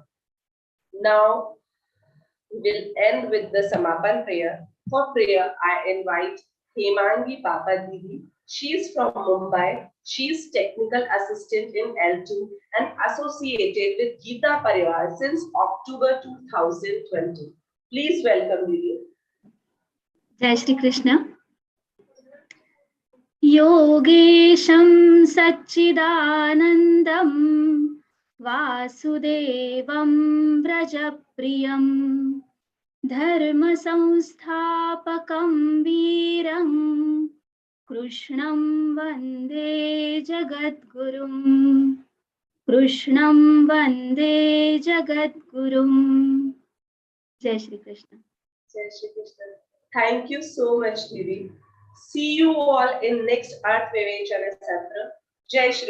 Now, we will end with the Samapan prayer. For prayer, I invite Hemangi Papa Didi. She is from Mumbai. She is technical assistant in L2 and associated with Geeta Parivar since October 2020. Please welcome Didi. जय श्री कृष्ण। योगेशं सच्चिदानन्दं वासुदेवं व्रजप्रियं धर्मसंस्थापकं वीरं कृष्णं वन्दे जगद्गुरुं। कृष्णं वन्दे जगद्गुरुं। जय Shri Krishna. Jai Shri Krishna. Thank you so much, Didi. See you all in next Earth Vivechana Chapter. Jai Shri